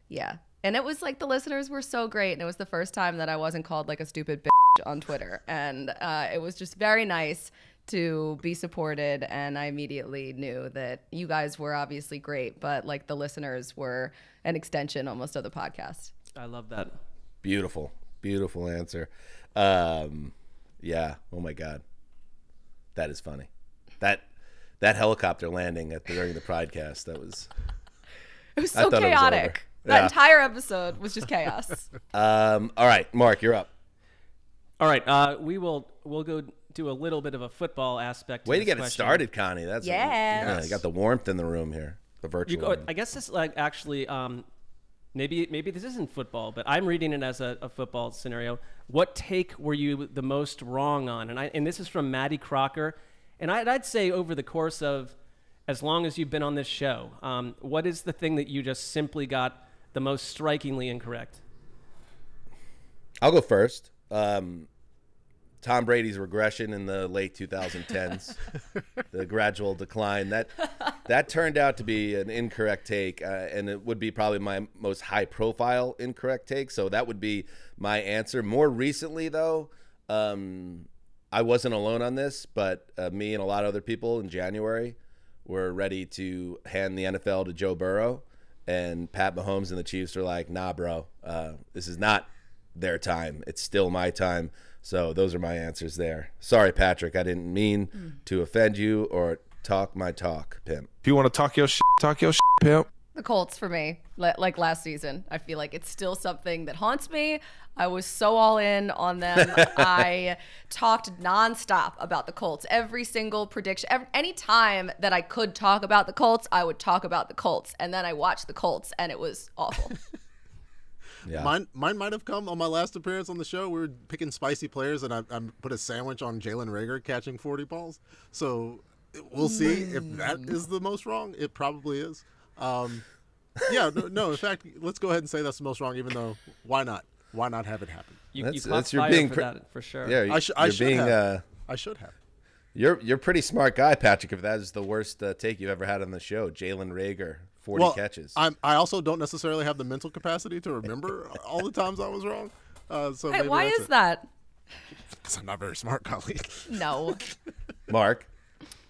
Yeah. And it was like the listeners were so great. And it was the first time that I wasn't called like a stupid bitch on Twitter. And it was just very nice to be supported. And I immediately knew that you guys were obviously great, but like the listeners were an extension almost of the podcast. I love that. Beautiful. Beautiful answer. Yeah. Oh my God. That is funny. That helicopter landing during the podcast, it was so chaotic. That entire episode was just chaos. All right, Mark, you're up. All right, we'll go do a little bit of a football aspect. Way to get it started, Connie. That's you got the warmth in the room here. The virtual. I guess this like actually maybe this isn't football, but I'm reading it as a football scenario. What take were you the most wrong on? And this is from Maddie Crocker, and I'd say over the course of as long as you've been on this show, what is the thing that you just simply got the most strikingly incorrect? I'll go first. Tom Brady's regression in the late 2010s, the gradual decline, that turned out to be an incorrect take, and it would be probably my most high-profile incorrect take, so that would be my answer. More recently, though, I wasn't alone on this, but me and a lot of other people in January were ready to hand the NFL to Joe Burrow, and Pat Mahomes and the Chiefs were like, nah, bro, this is not their time. It's still my time. So those are my answers there. Sorry, Patrick. I didn't mean to offend you or talk my talk, pimp. If you want to talk your shit, pimp. The Colts for me, like last season. I feel like it's still something that haunts me. I was so all in on them. I talked nonstop about the Colts. Every single prediction, any time that I could talk about the Colts, I would talk about the Colts. And then I watched the Colts, and it was awful. Yeah. Mine might have come on my last appearance on the show. We were picking spicy players, and I put a sandwich on Jalen Reagor catching 40 balls. So we'll see if that is the most wrong. It probably is. Yeah, no. In fact, let's go ahead and say that's the most wrong. Even though, why not? Why not have it happen? You caught fire for that for sure. Yeah, I should have. You're a pretty smart guy, Patrick. If that is the worst take you've ever had on the show, Jalen Reagor. 40 catches. I also don't necessarily have the mental capacity to remember all the times I was wrong. So hey, why is that? Because I'm not very smart, colleague. No. Mark?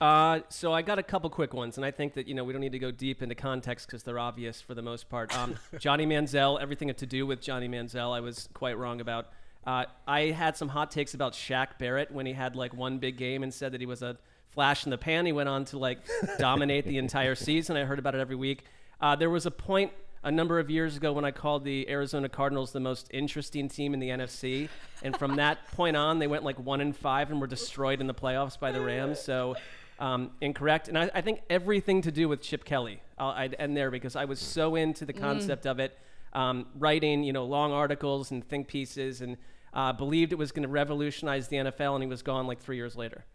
So I got a couple quick ones, and I think that, we don't need to go deep into context because they're obvious for the most part. Johnny Manziel, everything to do with Johnny Manziel, I was quite wrong about. I had some hot takes about Shaq Barrett when he had like one big game and said that he was a flash in the pan. He went on to like dominate the entire season. I heard about it every week. There was a point a number of years ago when I called the Arizona Cardinals the most interesting team in the NFC, and from that point on, they went like 1-5 and were destroyed in the playoffs by the Rams. So incorrect. And I think everything to do with Chip Kelly. I'd end there because I was so into the concept of it, writing long articles and think pieces, and believed it was going to revolutionize the NFL, and he was gone like 3 years later.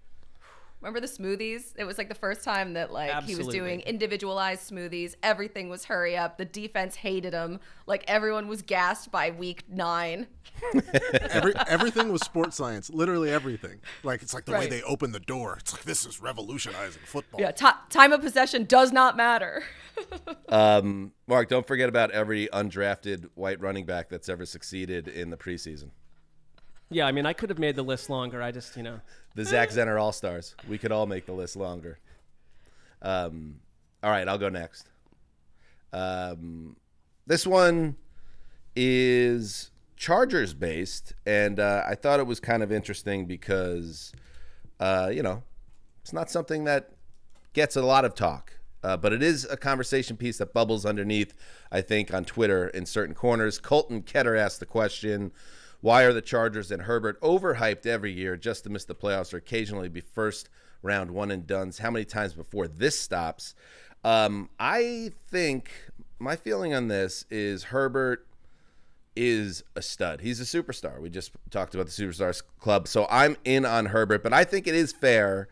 Remember the smoothies? It was like the first time that Absolutely. He was doing individualized smoothies. Everything was hurry up. The defense hated him. Like everyone was gassed by week 9. Everything was sports science. Literally everything. Like it's like the way they open the door. It's like this is revolutionizing football. Yeah, time of possession does not matter. Mark, don't forget about every undrafted white running back that's ever succeeded in the preseason. Yeah, I mean, I could have made the list longer. I just, The Zach Zenner All-Stars. We could all make the list longer. All right, I'll go next. This one is Chargers-based, and I thought it was kind of interesting because, it's not something that gets a lot of talk, but it is a conversation piece that bubbles underneath, I think, on Twitter in certain corners. Colton Ketter asked the question, Why are the Chargers and Herbert overhyped every year just to miss the playoffs or occasionally be first round one and dones? How many times before this stops? I think my feeling on this is Herbert is a stud. He's a superstar. We just talked about the Superstars Club. So I'm in on Herbert, but I think it is fair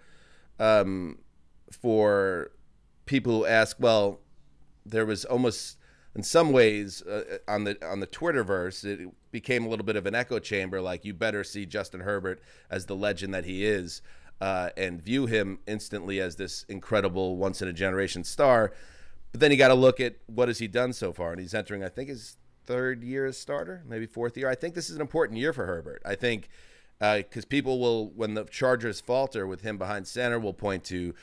for people who ask, well, there was almost in some ways on the Twitterverse, it became a little bit of an echo chamber, like you better see Justin Herbert as the legend that he is and view him instantly as this incredible once-in-a-generation star. But then you got to look at what has he done so far, and he's entering, I think, his third year as starter, maybe fourth year. I think this is an important year for Herbert. I think because people will, when the Chargers falter with him behind center, will point to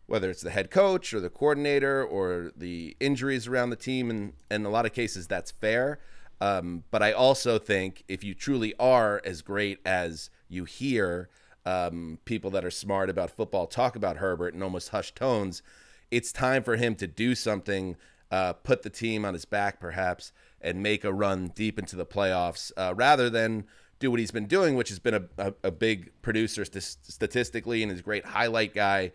whether it's the head coach or the coordinator or the injuries around the team. And in a lot of cases, that's fair. But I also think if you truly are as great as you hear people that are smart about football talk about Herbert in almost hushed tones, it's time for him to do something, put the team on his back perhaps, and make a run deep into the playoffs rather than do what he's been doing, which has been a big producer statistically and is a great highlight guy.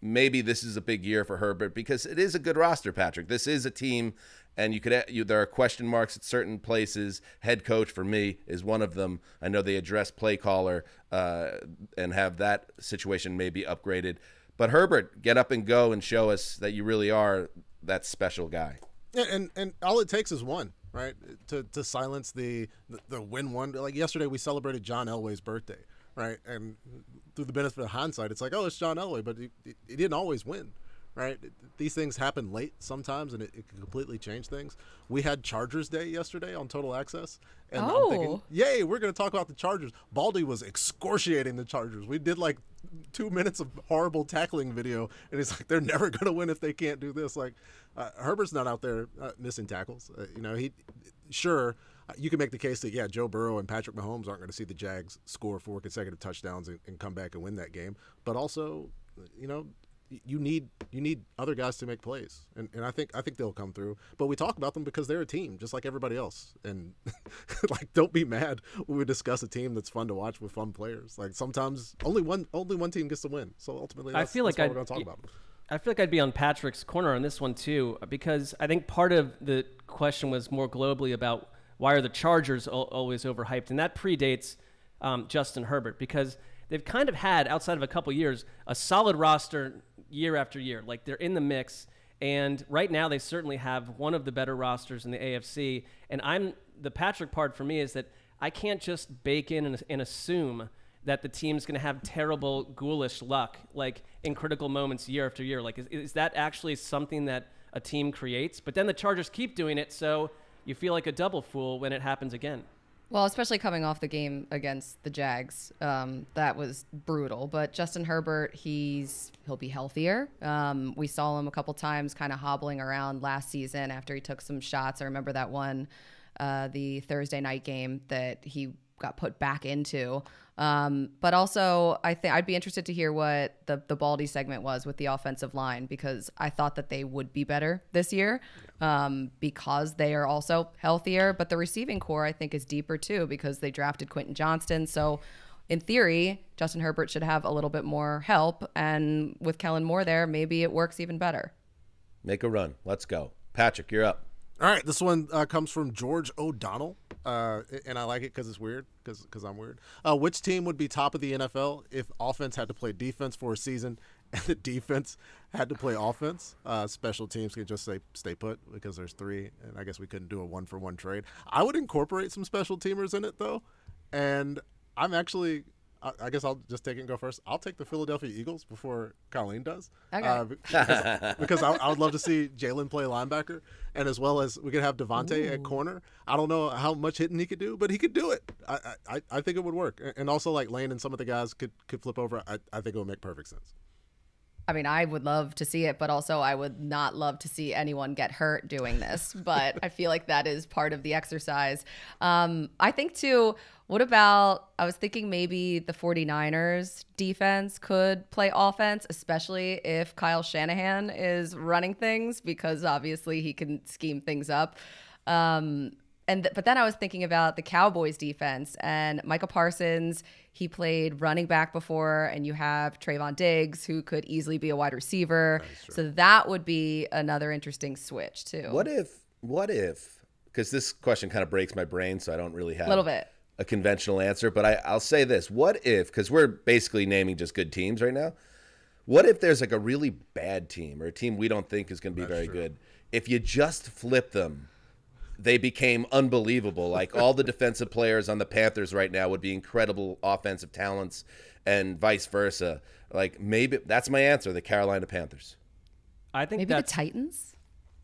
Maybe this is a big year for Herbert because it is a good roster, Patrick. This is a team, and there are question marks at certain places. Head coach, for me, is one of them. I know they address play caller and have that situation maybe upgraded. But Herbert, get up and go and show us that you really are that special guy. Yeah, and all it takes is one, right, to silence the win one. Like yesterday, we celebrated John Elway's birthday, right? And through the benefit of hindsight, it's like, oh, it's John Elway, but he didn't always win, right? These things happen late sometimes, and it can completely change things. We had Chargers Day yesterday on Total Access, and I'm thinking, yay, we're going to talk about the Chargers. Baldy was excoriating the Chargers. We did like 2 minutes of horrible tackling video, and he's like, they're never going to win if they can't do this. Like, Herbert's not out there missing tackles. You can make the case that, yeah, Joe Burrow and Patrick Mahomes aren't going to see the Jags score 4 consecutive touchdowns and come back and win that game. But also, you need other guys to make plays, and I think they'll come through. But we talk about them because they're a team, just like everybody else. And like, don't be mad when we discuss a team that's fun to watch with fun players. Like sometimes only one team gets to win. So ultimately, that's what we're going to talk about. I feel like I'd be on Patrick's corner on this one too, because I think part of the question was more globally about why are the Chargers always overhyped, and that predates Justin Herbert, because they've kind of had, outside of a couple years, a solid roster year after year. Like, they're in the mix, and right now they certainly have one of the better rosters in the AFC. And the Patrick part for me is that I can't just bake in and assume that the team's going to have terrible, ghoulish luck, like in critical moments year after year. Like, is that actually something that a team creates? But then the Chargers keep doing it, so you feel like a double fool when it happens again. Well, especially coming off the game against the Jags, that was brutal. But Justin Herbert, he'll be healthier. We saw him a couple times kind of hobbling around last season after he took some shots. I remember that one, the Thursday night game that he got put back into. But also, I think I'd be interested to hear what the Baldy segment was with the offensive line, because I thought that they would be better this year because they are also healthier. But the receiving core, I think, is deeper too, because they drafted Quentin Johnston. So in theory, Justin Herbert should have a little bit more help. And with Kellen Moore there, maybe it works even better. Make a run. Let's go. Patrick, you're up. All right, this one comes from George O'Donnell, and I like it because it's weird, because I'm weird. Which team would be top of the NFL if offense had to play defense for a season and the defense had to play offense? Special teams could just say stay put because there's 3, and I guess we couldn't do a 1-for-1 trade. I would incorporate some special teamers in it, though, and I'm actually – I guess I'll just take it and go first. I'll take the Philadelphia Eagles before Colleen does. Okay. Because I would love to see Jalen play linebacker, and as well as we could have DeVante at corner. I don't know how much hitting he could do, but he could do it. I think it would work. And also, like, Lane and some of the guys could flip over. I think it would make perfect sense. I mean, I would love to see it, but also I would not love to see anyone get hurt doing this. But I feel like that is part of the exercise. I think, too, I was thinking maybe the 49ers defense could play offense, especially if Kyle Shanahan is running things, because obviously he can scheme things up. But then I was thinking about the Cowboys defense and Micah Parsons. He played running back before, and you have Trayvon Diggs, who could easily be a wide receiver. So that would be another interesting switch too. What if? Because this question kind of breaks my brain, so I don't really have a little bit a conventional answer. But I'll say this: what if? Because we're basically naming just good teams right now. What if there's like a really bad team or a team we don't think is going to be very good? If you just flip them, they became unbelievable. Like all the defensive players on the Panthers right now would be incredible offensive talents and vice versa. Like maybe that's my answer, the Carolina Panthers. I think maybe the Titans?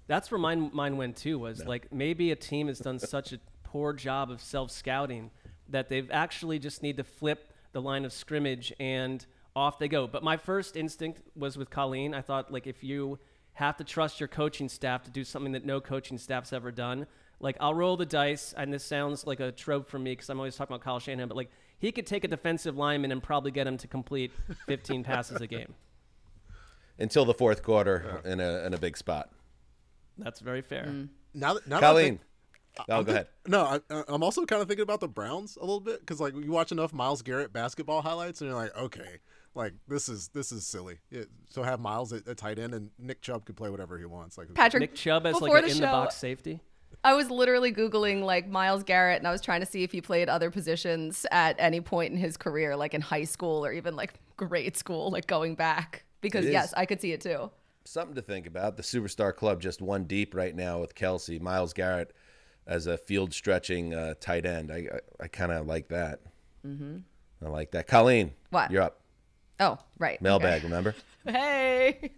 That's where mine went too, was like maybe a team has done such a poor job of self-scouting that they've actually just need to flip the line of scrimmage and off they go. But my first instinct was with Colleen. I thought, like, if you have to trust your coaching staff to do something that no coaching staff's ever done, like, I'll roll the dice, and this sounds like a trope for me because I'm always talking about Kyle Shanahan, but, like, he could take a defensive lineman and probably get him to complete 15 passes a game. Until the fourth quarter in a big spot. That's very fair. Now Colleen. Go ahead. No, I'm also kind of thinking about the Browns a little bit because, like, you watch enough Myles Garrett basketball highlights and you're like, okay, like this is silly. Yeah, so have Myles at tight end and Nick Chubb could play whatever he wants. Like Patrick, Nick Chubb as like an in-the-box safety. I was literally Googling like Myles Garrett, and I was trying to see if he played other positions at any point in his career, like in high school or even like grade school, like going back. Because yes, I could see it too. Something to think about. The Superstar Club just one deep right now with Kelce. Myles Garrett as a field-stretching tight end. I kind of like that. Mm-hmm. I like that. Colleen, what? You're up. Oh, right. Mailbag, remember? Hey.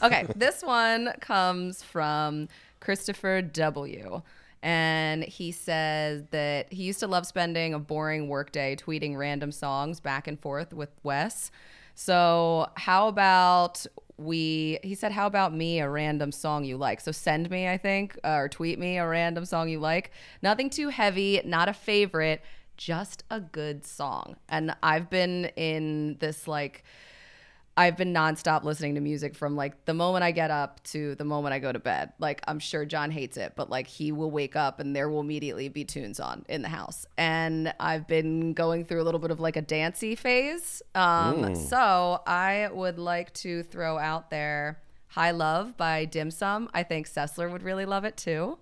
Okay, this one comes from Christopher W. And he says that he used to love spending a boring workday tweeting random songs back and forth with Wes. So how about he said, how about me, a random song you like? So send me, I think, or tweet me a random song you like. Nothing too heavy, not a favorite, just a good song. And I've been in this, like, I've been nonstop listening to music from like the moment I get up to the moment I go to bed. Like, I'm sure John hates it, but like he will wake up and there will immediately be tunes on in the house. And I've been going through a little bit of like a dancey phase. So I would like to throw out there High Love by Dim Sum. I think Sessler would really love it too.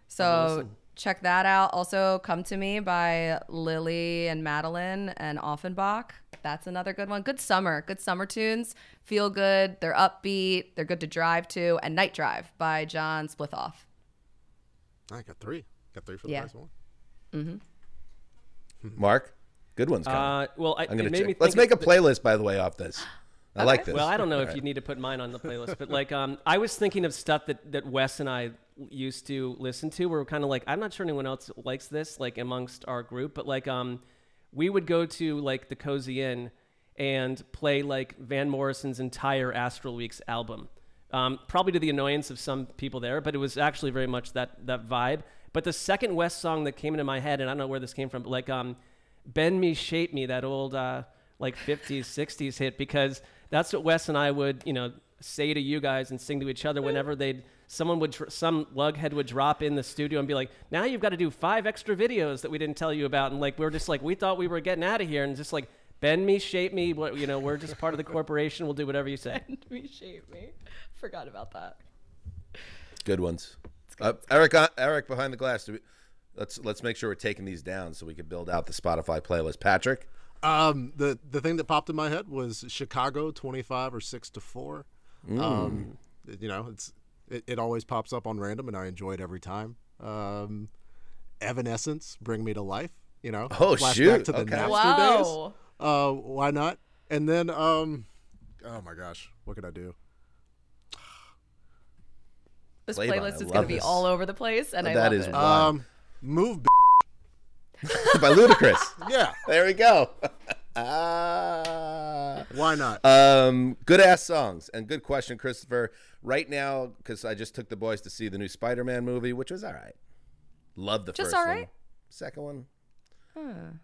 So check that out. Also, Come to Me by Lily and Madeline and Offenbach. That's another good one. Good summer tunes. Feel good. They're upbeat. They're good to drive to. And Night Drive by John Splithoff. I got three. Got three for the first one. Mm-hmm. Mark, good ones coming. Well, I'm gonna check. Let's make a playlist, by the way, off this. I like this. Well, I don't know if you need to put mine on the playlist, but like, I was thinking of stuff that Wes and I used to listen to. We're kind of like, I'm not sure anyone else likes this, like amongst our group, but like, we would go to like the Cozy Inn and play like Van Morrison's entire Astral Weeks album. Probably to the annoyance of some people there, but it was actually very much that vibe. But the second West song that came into my head, and I don't know where this came from, but like Bend Me, Shape Me, that old like 50s, 60s hit, because that's what Wes and I would, say to you guys and sing to each other whenever some lughead would drop in the studio and be like, now you've got to do 5 extra videos that we didn't tell you about. And like, we're just like, we thought we were getting out of here, and just like, bend me, shape me. We're just part of the corporation. We'll do whatever you say. Bend me, shape me. Forgot about that. Good ones. Eric behind the glass. Let's make sure we're taking these down so we can build out the Spotify playlist. Patrick? The thing that popped in my head was Chicago 25 or 6-4. It always pops up on random, and I enjoy it every time. Evanescence, Bring Me to Life. Oh, flashback to the okay. Napster days. Why not? And then, oh my gosh, what could I do? This playlist is going to be all over the place, and I love it. Wild. Move by Ludacris. Yeah. There we go. Why not? Good ass songs, and good question, Christopher. Right now, because I just took the boys to see the new Spider-Man movie, which was all right. Love the first one. Second one.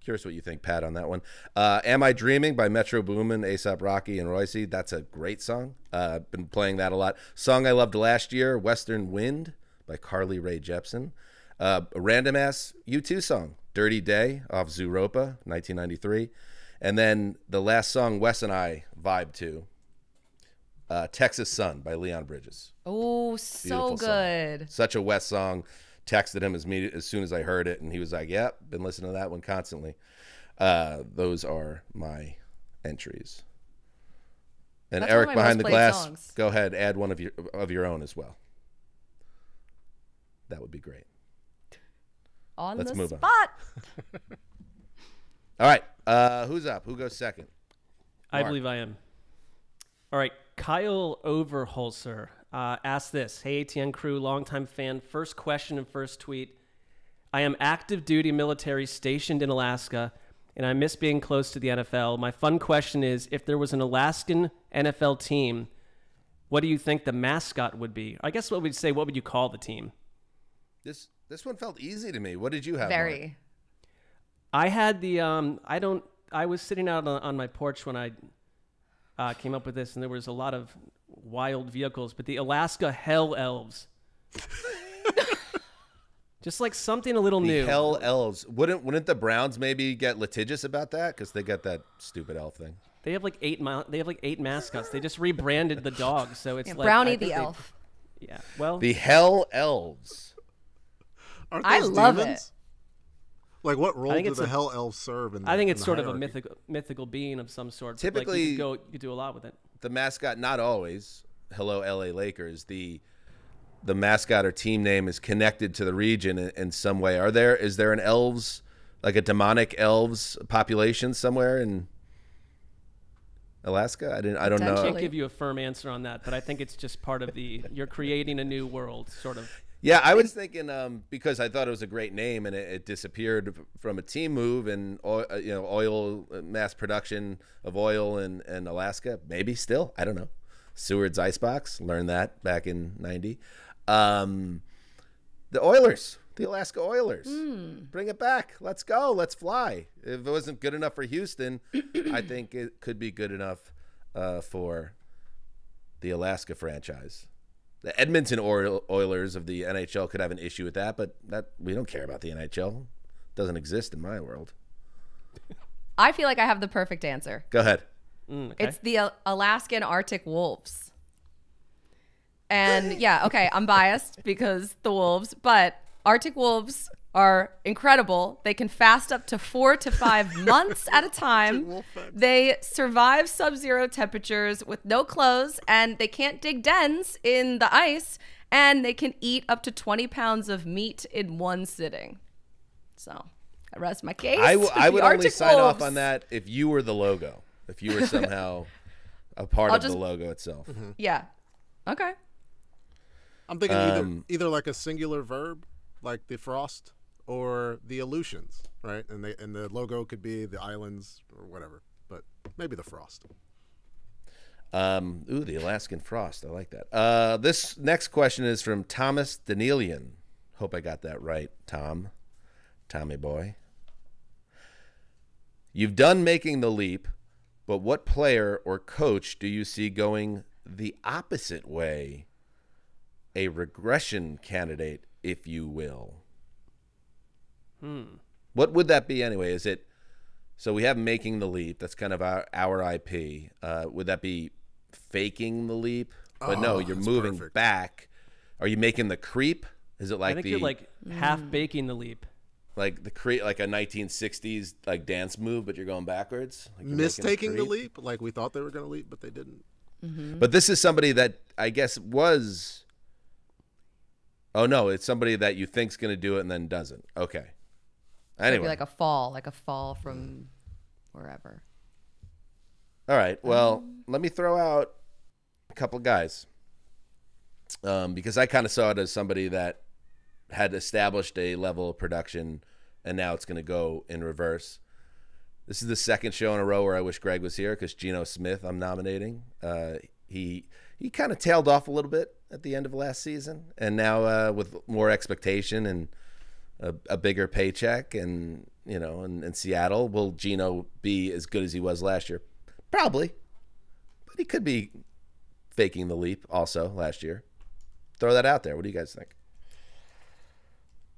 Curious what you think, Pat, on that one. Am I Dreaming by Metro Boomin, A$AP Rocky, and Royce. That's a great song. Been playing that a lot. Song I loved last year, Western Wind by Carly Rae Jepsen. A random ass U2 song, Dirty Day off Zooropa, 1993. And then the last song Wes and I vibe to, Texas Sun by Leon Bridges. Oh, so Beautiful good. Song. Such a Wes song. Texted him as soon as I heard it, and he was like, yep, been listening to that one constantly. Those are my entries. And That's Eric one of my behind the most glass, played songs. go ahead, add one of your own as well. That would be great. Let's move spot. on. All right, who's up? Who goes second? I believe I am. All right, Kyle Overholzer asked this. Hey, ATN crew, longtime fan. First question and first tweet. I am active duty military stationed in Alaska, and I miss being close to the NFL. My fun question is, if there was an Alaskan NFL team, what do you think the mascot would be? I guess what would you call the team? This one felt easy to me. What did you have? Very. Mark? I had the I was sitting out on my porch when I came up with this, and there was a lot of wild vehicles, but the Alaska Hell Elves. Just like something a little new. Hell Elves. Wouldn't the Browns maybe get litigious about that because they got that stupid elf thing? They have like eight mascots. They just rebranded the dog, so it's like Brownie the elf. Yeah. Well, the Hell Elves. Aren't I those love demons? it. Like, what role think do it's the a- Hell Elves serve in the I think it's in the sort of a hierarchy? mythical being of some sort. Typically- but, like, you could do a lot with it. The mascot, not always. Hello, LA Lakers. The mascot or team name is connected to the region in some way. Is there an elves, like a demonic elves population somewhere in Alaska? I don't I know. can't give you a firm answer on that, but I think it's just part of you're creating a new world, sort of. Yeah, I was thinking because I thought it was a great name and it disappeared from a team move and oil mass production of oil in Alaska. Maybe still, I don't know. Seward's Icebox, learned that back in '90. The Oilers, the Alaska Oilers, bring it back. Let's go. Let's fly. If it wasn't good enough for Houston, I think it could be good enough for the Alaska franchise. The Edmonton Oilers of the NHL could have an issue with that, but we don't care about the NHL. It doesn't exist in my world. I feel like I have the perfect answer. Go ahead. Okay. It's the Alaskan Arctic Wolves. And yeah, okay, I'm biased because the wolves, but Arctic wolves are incredible. They can fast up to 4 to 5 months at a time. They survive sub-zero temperatures with no clothes, and they can't dig dens in the ice, and they can eat up to 20 pounds of meat in one sitting. So I rest my case. I would only Arctic sign off wolves. on that if you were the logo, if you were somehow a part of the logo itself. Yeah. Okay. I'm thinking either like a singular verb, like the frost, or the Aleutians, right? And the logo could be the islands or whatever, but maybe the frost. The Alaskan frost. I like that. This next question is from Thomas Danelian. Hope I got that right, Tommy boy. You've done making the leap, but what player or coach do you see going the opposite way? A regression candidate, if you will. What would that be anyway? Is it so we have making the leap? That's kind of our IP. Would that be faking the leap? But no, you're moving back. Are you making the creep? Is it like I think you're like half baking the leap. Like the creep, like a 1960s like dance move, but you're going backwards? Like you're making a Mistaking the creep? leap, like we thought they were going to leap, but they didn't. But this is somebody that I guess was. Oh no, it's somebody that you think's going to do it and then doesn't. Okay. Maybe Anyway. like a fall from wherever. All right. Well, let me throw out a couple of guys because I kind of saw it as somebody that had established a level of production, and now it's going to go in reverse. This is the second show in a row where I wish Greg was here because Geno Smith I'm nominating. He kind of tailed off a little bit at the end of last season, and now with more expectation and a bigger paycheck, and in Seattle, will Geno be as good as he was last year? Probably, but he could be faking the leap also last year. Throw that out there. What do you guys think?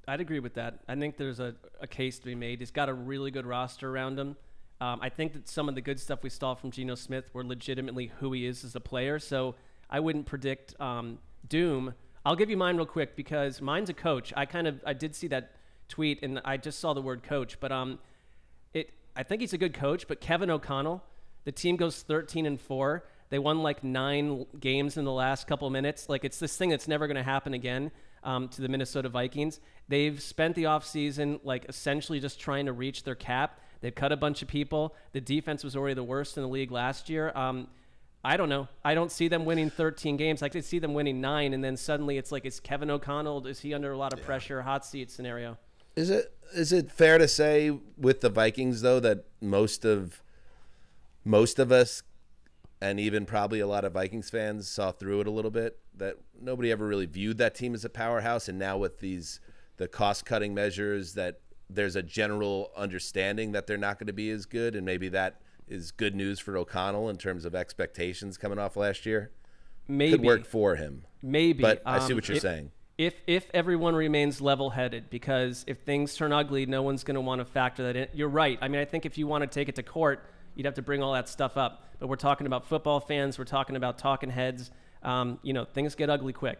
I'd agree with that. I think there's a case to be made. He's got a really good roster around him. I think that some of the good stuff we saw from Geno Smith were legitimately who he is as a player. So I wouldn't predict doom. I'll give you mine real quick because mine's a coach. I did see that tweet and I just saw the word coach, but I think he's a good coach. But Kevin O'Connell, the team goes 13-4. They won like 9 games in the last couple of minutes. Like it's this thing that's never going to happen again to the Minnesota Vikings. They've spent the offseason like essentially just trying to reach their cap. They've cut a bunch of people. The defense was already the worst in the league last year. I don't know. I don't see them winning 13 games. I could see them winning 9, and then suddenly it's like, is Kevin O'Connell, is he under a lot of pressure, hot seat scenario? Is it fair to say with the Vikings, though, that most of us, and even probably a lot of Vikings fans, saw through it a little bit, that nobody ever really viewed that team as a powerhouse, and now with the cost-cutting measures, that there's a general understanding that they're not going to be as good, and maybe that is good news for O'Connell in terms of expectations coming off last year? Maybe. Could work for him. Maybe. But I see what you're saying. If everyone remains level-headed, because if things turn ugly, no one's going to want to factor that in. You're right. I mean, I think if you want to take it to court, you'd have to bring all that stuff up. But we're talking about football fans. We're talking about talking heads. Things get ugly quick.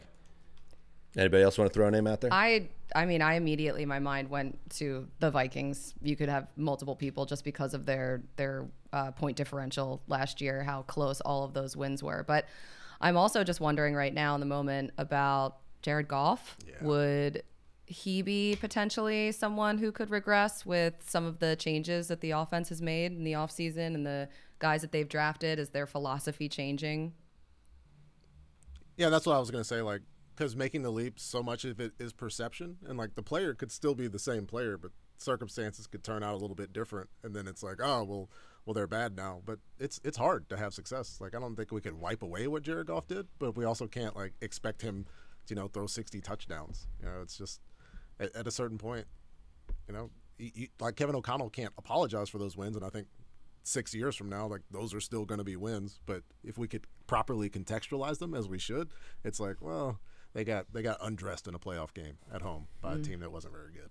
Anybody else want to throw a name out there? I immediately, my mind went to the Vikings. You could have multiple people just because of their point differential last year, how close all of those wins were. But I'm also just wondering right now in the moment about Jared Goff. Yeah. Would he be potentially someone who could regress with some of the changes that the offense has made in the offseason and the guys that they've drafted? Is their philosophy changing? Yeah, that's what I was going to say. Like, because making the leap, so much of it is perception, and like the player could still be the same player, but circumstances could turn out a little bit different, and then it's like, oh well they're bad now. But it's hard to have success. Like, I don't think we can wipe away what Jared Goff did, but we also can't like expect him to throw 60 touchdowns. It's just at a certain point, like Kevin O'Connell can't apologize for those wins, and I think 6 years from now, like, those are still going to be wins. But if we could properly contextualize them as we should, it's like, well, they got undressed in a playoff game at home by a team that wasn't very good.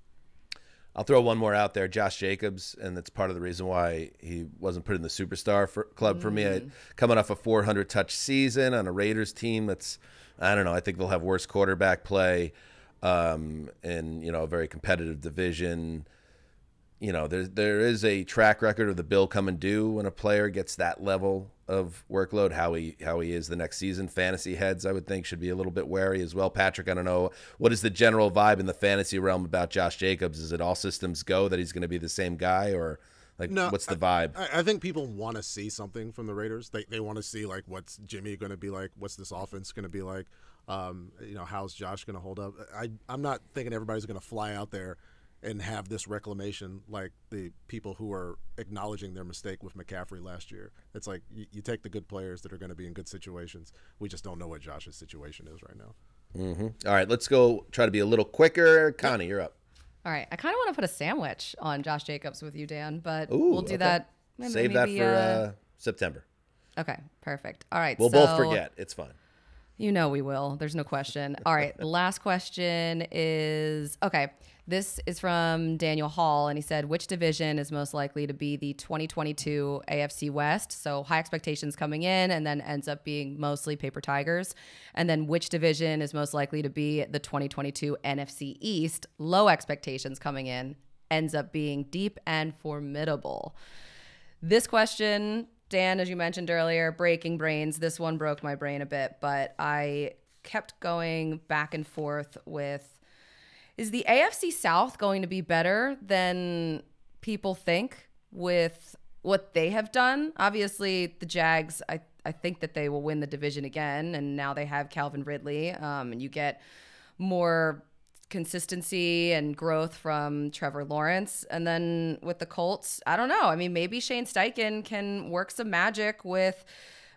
I'll throw one more out there, Josh Jacobs, and that's part of the reason why he wasn't put in the superstar club for me. Coming off a 400-touch season on a Raiders team that's, I don't know, I think they'll have worse quarterback play in a very competitive division. There is a track record of the bill coming due when a player gets that level of workload. How he is the next season. Fantasy heads, I would think, should be a little bit wary as well. Patrick, I don't know, what is the general vibe in the fantasy realm about Josh Jacobs? Is it all systems go that he's going to be the same guy, or like what's the vibe? I think people want to see something from the Raiders. They want to see like what's Jimmy going to be like, what's this offense going to be like, how's Josh going to hold up. I'm not thinking everybody's going to fly out there and have this reclamation like the people who are acknowledging their mistake with McCaffrey last year. It's like you take the good players that are going to be in good situations. We just don't know what Josh's situation is right now. Mm-hmm. All right, let's go try to be a little quicker. Connie, you're up. All right. I kind of want to put a sandwich on Josh Jacobs with you, Dan, but we'll do that. Save that for September. Okay, perfect. All right. We'll both forget. It's fine. We will. There's no question. All right. The last question is, okay, this is from Daniel Hall, and he said, which division is most likely to be the 2022 AFC West? So high expectations coming in and then ends up being mostly paper tigers. And then which division is most likely to be the 2022 NFC East? Low expectations coming in, ends up being deep and formidable. This question, Dan, as you mentioned earlier, breaking brains. This one broke my brain a bit, but I kept going back and forth with, is the AFC South going to be better than people think with what they have done? Obviously, the Jags, I think that they will win the division again, and now they have Calvin Ridley, and you get more consistency and growth from Trevor Lawrence. And then with the Colts, I don't know. I mean, maybe Shane Steichen can work some magic with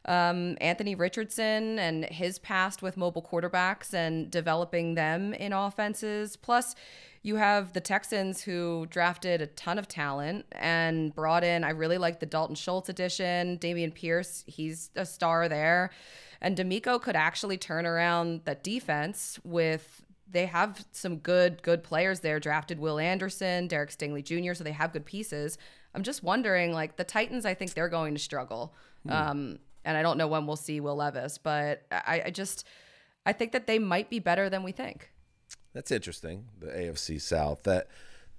Anthony Richardson and his past with mobile quarterbacks and developing them in offenses. Plus, you have the Texans who drafted a ton of talent and brought in, I really like the Dalton Schultz edition. Dameon Pierce, he's a star there. And D'Amico could actually turn around that defense with they have some good players there. Drafted Will Anderson, Derek Stingley Jr., so they have good pieces. I'm just wondering, like, the Titans, I think they're going to struggle. And I don't know when we'll see Will Levis, but I think that they might be better than we think. That's interesting, the AFC South. That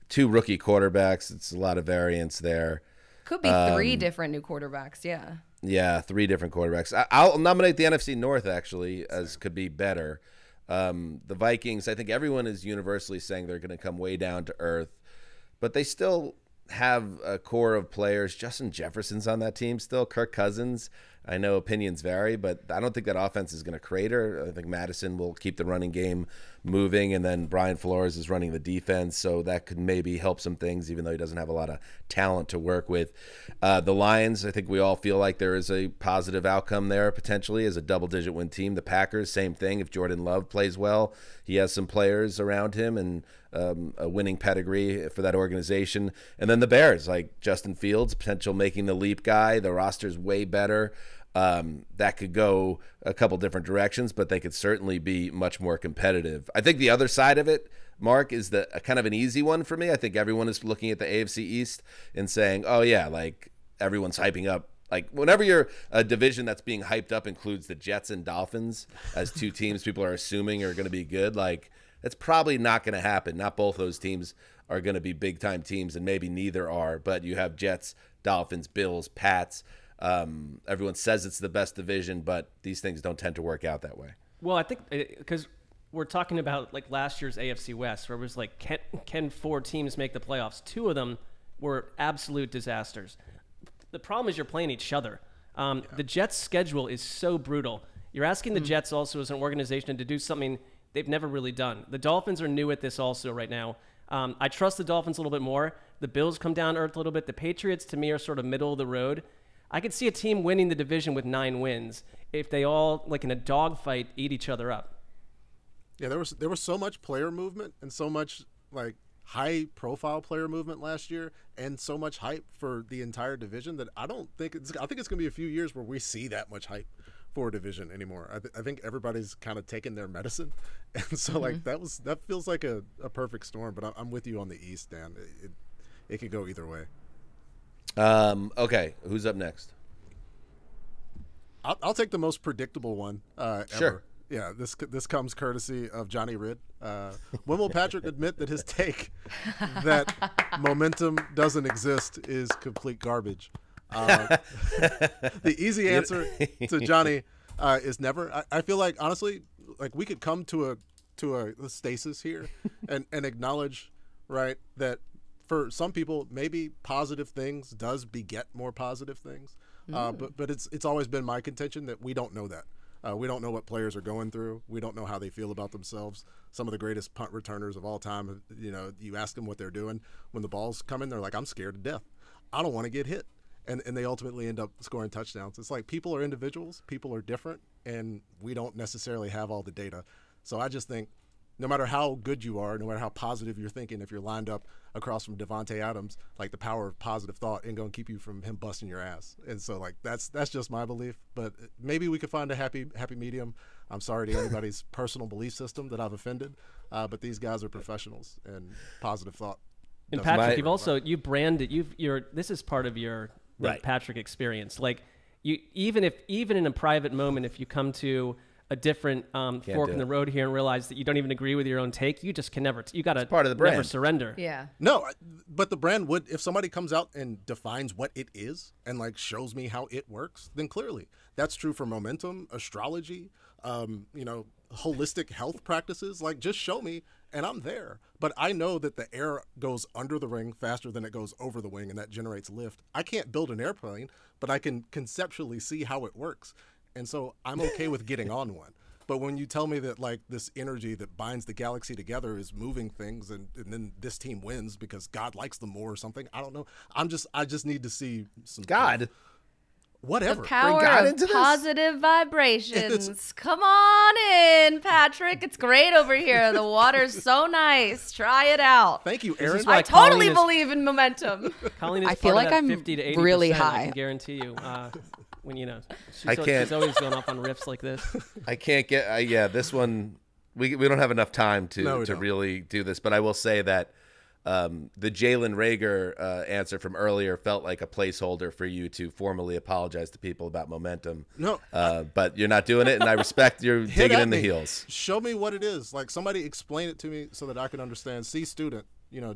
2 rookie quarterbacks, it's a lot of variance there. Could be 3 different new quarterbacks, yeah. Yeah, 3 different quarterbacks. I'll nominate the NFC North, actually, as could be better. The Vikings, I think everyone is universally saying they're going to come way down to earth, but they still have a core of players. Justin Jefferson's on that team still. Kirk Cousins, I know opinions vary, but I don't think that offense is going to crater. I think Madison will keep the running game moving, and then Brian Flores is running the defense, so that could maybe help some things, even though he doesn't have a lot of talent to work with. The Lions, I think we all feel like there is a positive outcome there potentially as a double-digit win team. The Packers, same thing. If Jordan Love plays well, he has some players around him and a winning pedigree for that organization. And then the Bears, like Justin Fields, potential making the leap guy. The roster's way better. That could go a couple different directions, but they could certainly be much more competitive. I think the other side of it, Mark, is the kind of an easy one for me. I think everyone is looking at the AFC East and saying, oh yeah, like everyone's hyping up. Like whenever you're a division that's being hyped up includes the Jets and Dolphins as 2 teams people are assuming are going to be good, like it's probably not going to happen. Not both those teams are going to be big-time teams, and maybe neither are, but you have Jets, Dolphins, Bills, Pats. Everyone says it's the best division, but these things don't tend to work out that way. Well, I think because we're talking about like last year's AFC West, where it was like, can 4 teams make the playoffs? 2 of them were absolute disasters. The problem is you're playing each other. The Jets' schedule is so brutal. You're asking the Jets also as an organization to do something they've never really done. The Dolphins are new at this also right now. I trust the Dolphins a little bit more. The Bills come down to earth a little bit. The Patriots, to me, are sort of middle of the road. I could see a team winning the division with 9 wins if they all, like in a dogfight, eat each other up. Yeah, there was so much player movement and so much like high-profile player movement last year, and so much hype for the entire division that I think it's going to be a few years where we see that much hype for a division anymore. I think everybody's kind of taken their medicine, and so like that feels like a perfect storm. But I'm with you on the East, Dan. It could go either way. Okay, who's up next? I'll take the most predictable one ever. Sure. Yeah, this comes courtesy of Johnny Ridd. When will Patrick admit that his take that momentum doesn't exist is complete garbage? The easy answer to Johnny is never. I feel like, honestly, like we could come to a stasis here and acknowledge, right, that for some people maybe positive things does beget more positive things. But it's always been my contention that we don't know that. We don't know what players are going through. We don't know how they feel about themselves. Some of the greatest punt returners of all time, you ask them what they're doing. When the ball's coming, they're like, I'm scared to death. I don't want to get hit. And they ultimately end up scoring touchdowns. It's like people are individuals. People are different. And we don't necessarily have all the data. So I just think no matter how good you are, no matter how positive you're thinking, if you're lined up across from DeVante Adams, like the power of positive thought ain't going to keep you from him busting your ass. And so like that's just my belief, but maybe we could find a happy medium. I'm sorry to anybody's personal belief system that I've offended, but these guys are professionals, and positive thought. And Patrick, you branded, this is part of your right. Patrick experience. Like you, even in a private moment, if you come to a different fork in the road here and realize that you don't even agree with your own take, you just can never. You got to part of the brand. Never surrender. Yeah. No, but the brand would, if somebody comes out and defines what it is and like shows me how it works, then clearly that's true for momentum, astrology, holistic health practices. Like just show me and I'm there. But I know that the air goes under the wing faster than it goes over the wing, and that generates lift. I can't build an airplane, but I can conceptually see how it works. And so I'm okay with getting on one. But when you tell me that like this energy that binds the galaxy together is moving things and then this team wins because God likes them more or something, I don't know. I just need to see some God. The Whatever. power Bring God of into this? positive vibrations. Come on in, Patrick. It's great over here. The water's so nice. Try it out. Thank you, Aaron. I totally believe in momentum. Colleen is I feel part like of that I'm 50 to 80%, really I high. can guarantee you. When I can't. She's always going off on riffs like this. I can't get. This one we don't have enough time to don't. really do this, but I will say that the Jalen Reagor answer from earlier felt like a placeholder for you to formally apologize to people about momentum. No. But you're not doing it, and I respect your digging in the heels. Show me what it is. Like, somebody explain it to me so that I can understand. C student,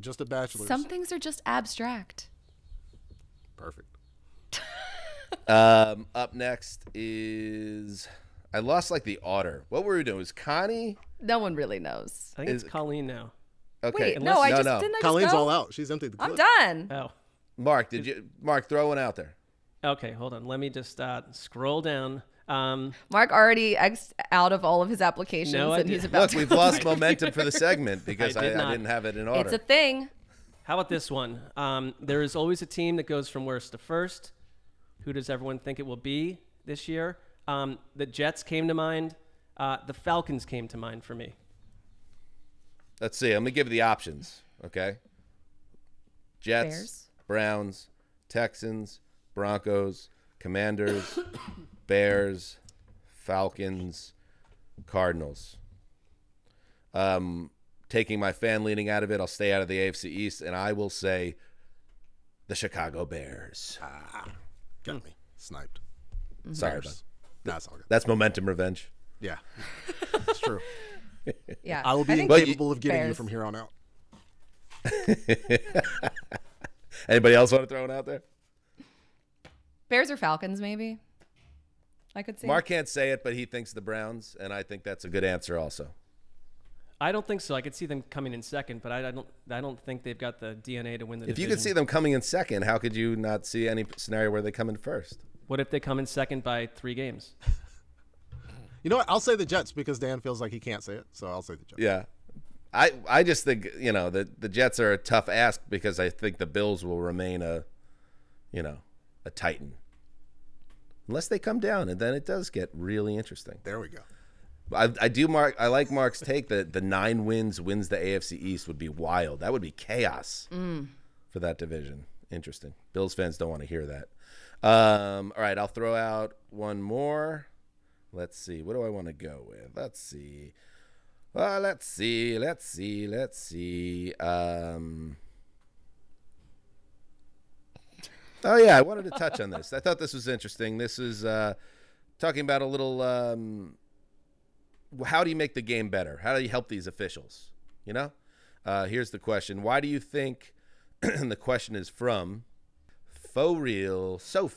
just a bachelor's. Some things are just abstract. Perfect. Up next is I lost like the order. What were we doing? Was Connie? No one really knows. I think it's Colleen now. Okay. Wait, no, didn't I just Colleen's go? all out. She's emptied the clip. I'm done. Oh. Mark, throw one out there. Okay, hold on. Let me just scroll down. Mark already X'd out of all of his applications, and he's about Look, to. we've lost momentum for the segment because I not. didn't have it in order. It's a thing. How about this one? There is always a team that goes from worst to first. Who does everyone think it will be this year? The Jets came to mind. The Falcons came to mind for me. Let's see. I'm going to give you the options, okay? Jets, Bears. Browns, Texans, Broncos, Commanders, Bears, Falcons, Cardinals. Taking my fan leaning out of it, I'll stay out of the AFC East, and I will say the Chicago Bears. Got me. Sniped. Sorry, Bears. bud. No, it's all good. That's momentum revenge. Yeah. It's true. Yeah. I will be think incapable of getting you Bears. from here on out. Anybody else want to throw it out there? Bears or Falcons, maybe. I could see. Mark can't say it, but he thinks the Browns, and I think that's a good answer also. I don't think so. I could see them coming in second, but I don't think they've got the DNA to win the If division. you could see them coming in second, how could you not see any scenario where they come in first? What if they come in second by 3 games? You know what? I'll say the Jets because Dan feels like he can't say it, so I'll say the Jets. Yeah. I just think, the Jets are a tough ask because I think the Bills will remain a Titan. Unless they come down, and then it does get really interesting. There we go. I like Mark's take that the 9 wins the AFC East would be wild. That would be chaos for that division. Interesting. Bills fans don't want to hear that. All right, I'll throw out one more. Let's see. What do I want to go with? Let's see. Let's see. Oh, yeah, I wanted to touch on this. I thought this was interesting. This is talking about a little how do you make the game better? How do you help these officials? Here's the question. Why do you think, and the question is from Faux Real, so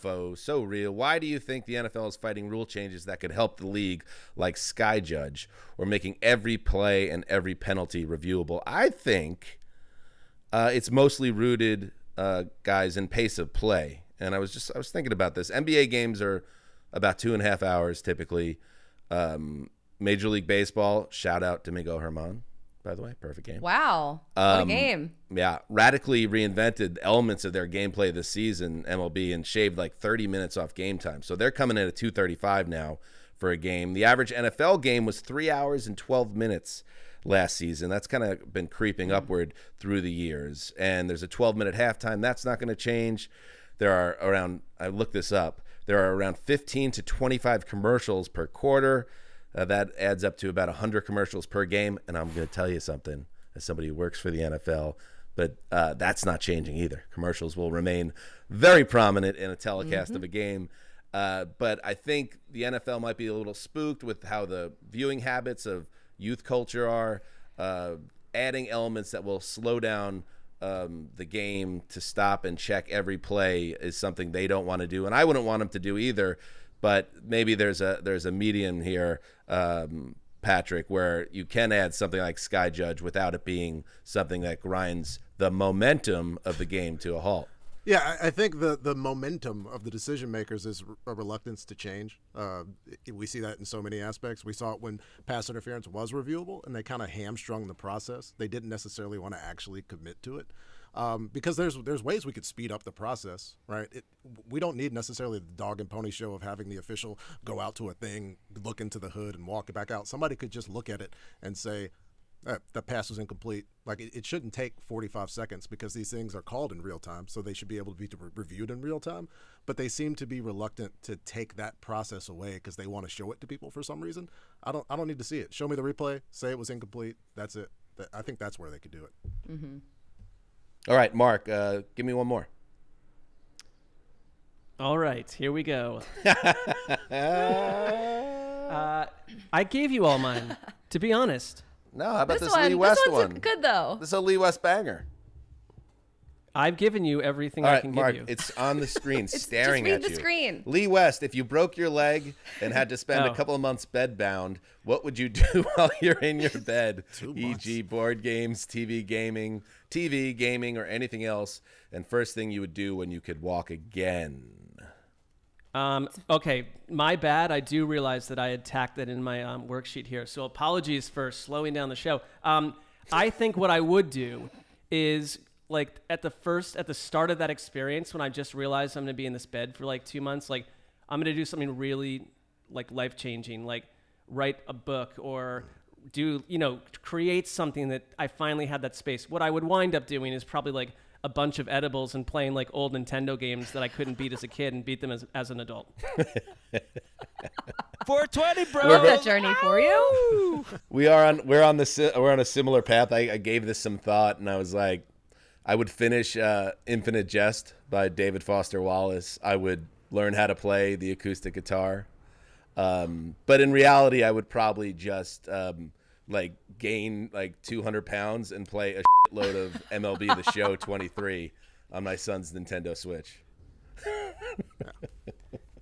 real. Why do you think the NFL is fighting rule changes that could help the league, like Sky Judge, or making every play and every penalty reviewable? I think it's mostly rooted, guys, in pace of play. And I was thinking about this. NBA games are about 2.5 hours typically. Major League Baseball, shout out Domingo Germán, by the way, perfect game. Wow, what a game. Yeah, radically reinvented elements of their gameplay this season, MLB, and shaved like 30 minutes off game time. So they're coming in at 2:35 now for a game. The average NFL game was 3 hours and 12 minutes last season. That's kind of been creeping upward through the years. And there's a 12-minute halftime. That's not going to change. There are around, I looked this up, there are around 15 to 25 commercials per quarter. That adds up to about 100 commercials per game. And I'm going to tell you something, as somebody who works for the NFL, but that's not changing either. Commercials will remain very prominent in a telecast of a game. But I think the NFL might be a little spooked with how the viewing habits of youth culture are, adding elements that will slow down the game to stop and check every play is something they don't want to do. And I wouldn't want them to do either. But maybe there's a medium here, Patrick, where you can add something like Sky Judge without it being something that grinds the momentum of the game to a halt. Yeah, I think the momentum of the decision makers is a reluctance to change. We see that in so many aspects. We saw it when pass interference was reviewable, and they kind of hamstrung the process. They didn't necessarily want to actually commit to it. Because there's ways we could speed up the process, right? We don't need necessarily the dog and pony show of having the official go out to a thing, look into the hood, and walk it back out. Somebody could just look at it and say, the pass was incomplete. Like, it shouldn't take 45 seconds because these things are called in real time, so they should be able to be reviewed in real time. But they seem to be reluctant to take that process away because they want to show it to people for some reason. I don't need to see it. Show me the replay. Say it was incomplete. That's it. I think that's where they could do it. Mm-hmm. All right, Mark, give me one more. All right, here we go. I gave you all mine, to be honest. No, how about this one, Lee West this one's one? good, though. This is a Lee West banger. I've given you everything All I right, can Mark, give you. it's on the screen, staring just at read you. the screen. Lee West, if you broke your leg and had to spend a couple of months bedbound, what would you do while you're in your bed? E.g., board games, TV, gaming, or anything else. And first thing you would do when you could walk again. Okay, my bad. I do realize that I had tacked that in my worksheet here. So apologies for slowing down the show. I think what I would do is, like, at the start of that experience, when I just realized I'm going to be in this bed for like 2 months, like, I'm going to do something really like life-changing, like write a book or do, create something that I finally had that space. What I would wind up doing is probably like a bunch of edibles and playing like old Nintendo games that I couldn't beat as a kid and beat them as an adult. 420, bro. Love that journey for you. We're on a similar path. I gave this some thought, and I was like, I would finish Infinite Jest by David Foster Wallace. I would learn how to play the acoustic guitar. But in reality, I would probably just gain like 200 pounds and play a shitload of MLB The Show 23 on my son's Nintendo Switch.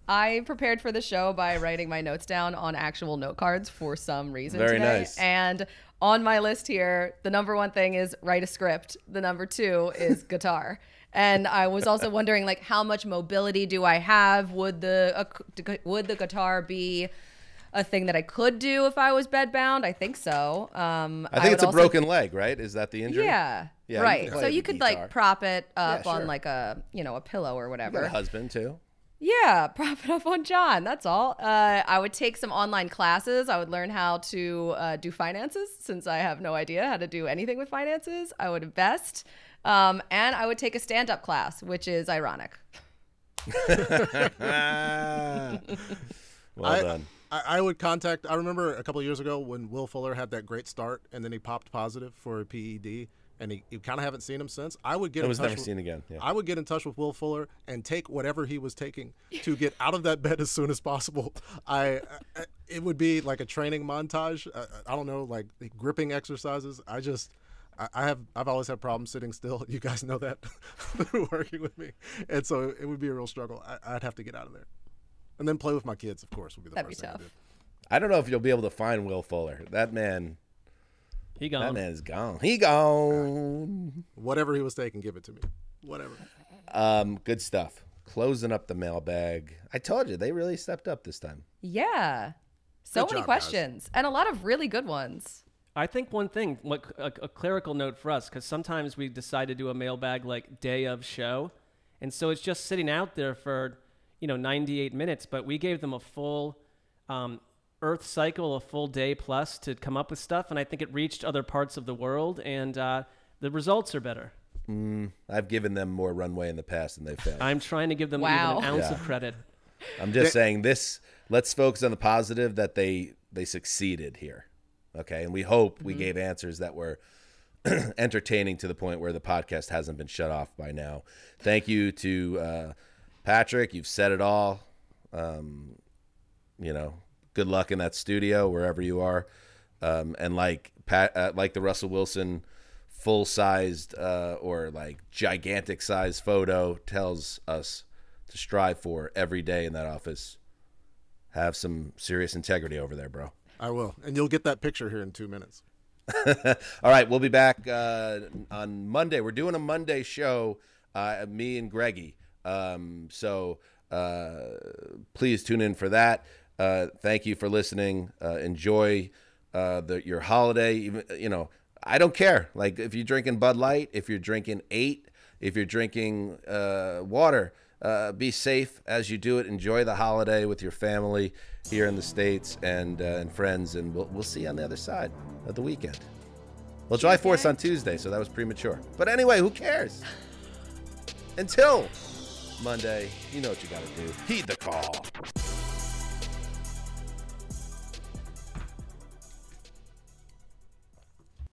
I prepared for the show by writing my notes down on actual note cards for some reason Very today. nice. And on my list here, the number one thing is write a script. The number two is guitar. And I was also wondering, like, how much mobility do I have? Would the guitar be a thing that I could do if I was bedbound? I think so. I think it's a broken leg, right? Is that the injury? Yeah, Yeah, right. you So you could like prop it up Yeah, on sure. like a pillow or You whatever. got a husband too. Yeah, prop it up on John. That's all. I would take some online classes. I would learn how to do finances, since I have no idea how to do anything with finances. I would invest. And I would take a stand-up class, which is ironic. Well done. I would contact. I remember a couple of years ago when Will Fuller had that great start, and then he popped positive for a PED, and you kind of haven't seen him since. I would get. Never seen again. Yeah. I would get in touch with Will Fuller and take whatever he was taking to get out of that bed as soon as possible. It would be like a training montage. I don't know, like gripping exercises. I've always had problems sitting still. You guys know that through working with me, and so it would be a real struggle. I'd have to get out of there. And then play with my kids, of course, would be the That'd first be thing tough. I did. I don't know if you'll be able to find Will Fuller. That man. He gone. That man is gone. He gone. Whatever he was taking, give it to me. Whatever. Good stuff. Closing up the mailbag. I told you they really stepped up this time. Yeah. So Good many job, questions and a lot of really good ones. I think one thing, like a clerical note for us, because sometimes we decide to do a mailbag like day of show, and so it's just sitting out there for 98 minutes. But we gave them a full Earth cycle, a full day plus to come up with stuff, and I think it reached other parts of the world, and the results are better. I've given them more runway in the past than they've failed. I'm trying to give them even an ounce of credit. I'm just saying this. Let's focus on the positive that they succeeded here. Okay, and we hope we gave answers that were entertaining to the point where the podcast hasn't been shut off by now. Thank you to Patrick. You've said it all. Good luck in that studio wherever you are. And like the Russell Wilson full-sized or like gigantic-sized photo tells us to strive for every day in that office. Have some serious integrity over there, bro. I will. And you'll get that picture here in 2 minutes. All right, we'll be back on Monday. We're doing a Monday show, me and Greggy. So please tune in for that. Thank you for listening. Enjoy your holiday. Even, I don't care. Like if you're drinking Bud Light, if you're drinking 8, if you're drinking water, be safe as you do it. Enjoy the holiday with your family here in the States and friends, and we'll see you on the other side of the weekend. Well, July 4th's on Tuesday, so that was premature. But anyway, who cares? Until Monday, you know what you got to do. Heed the call.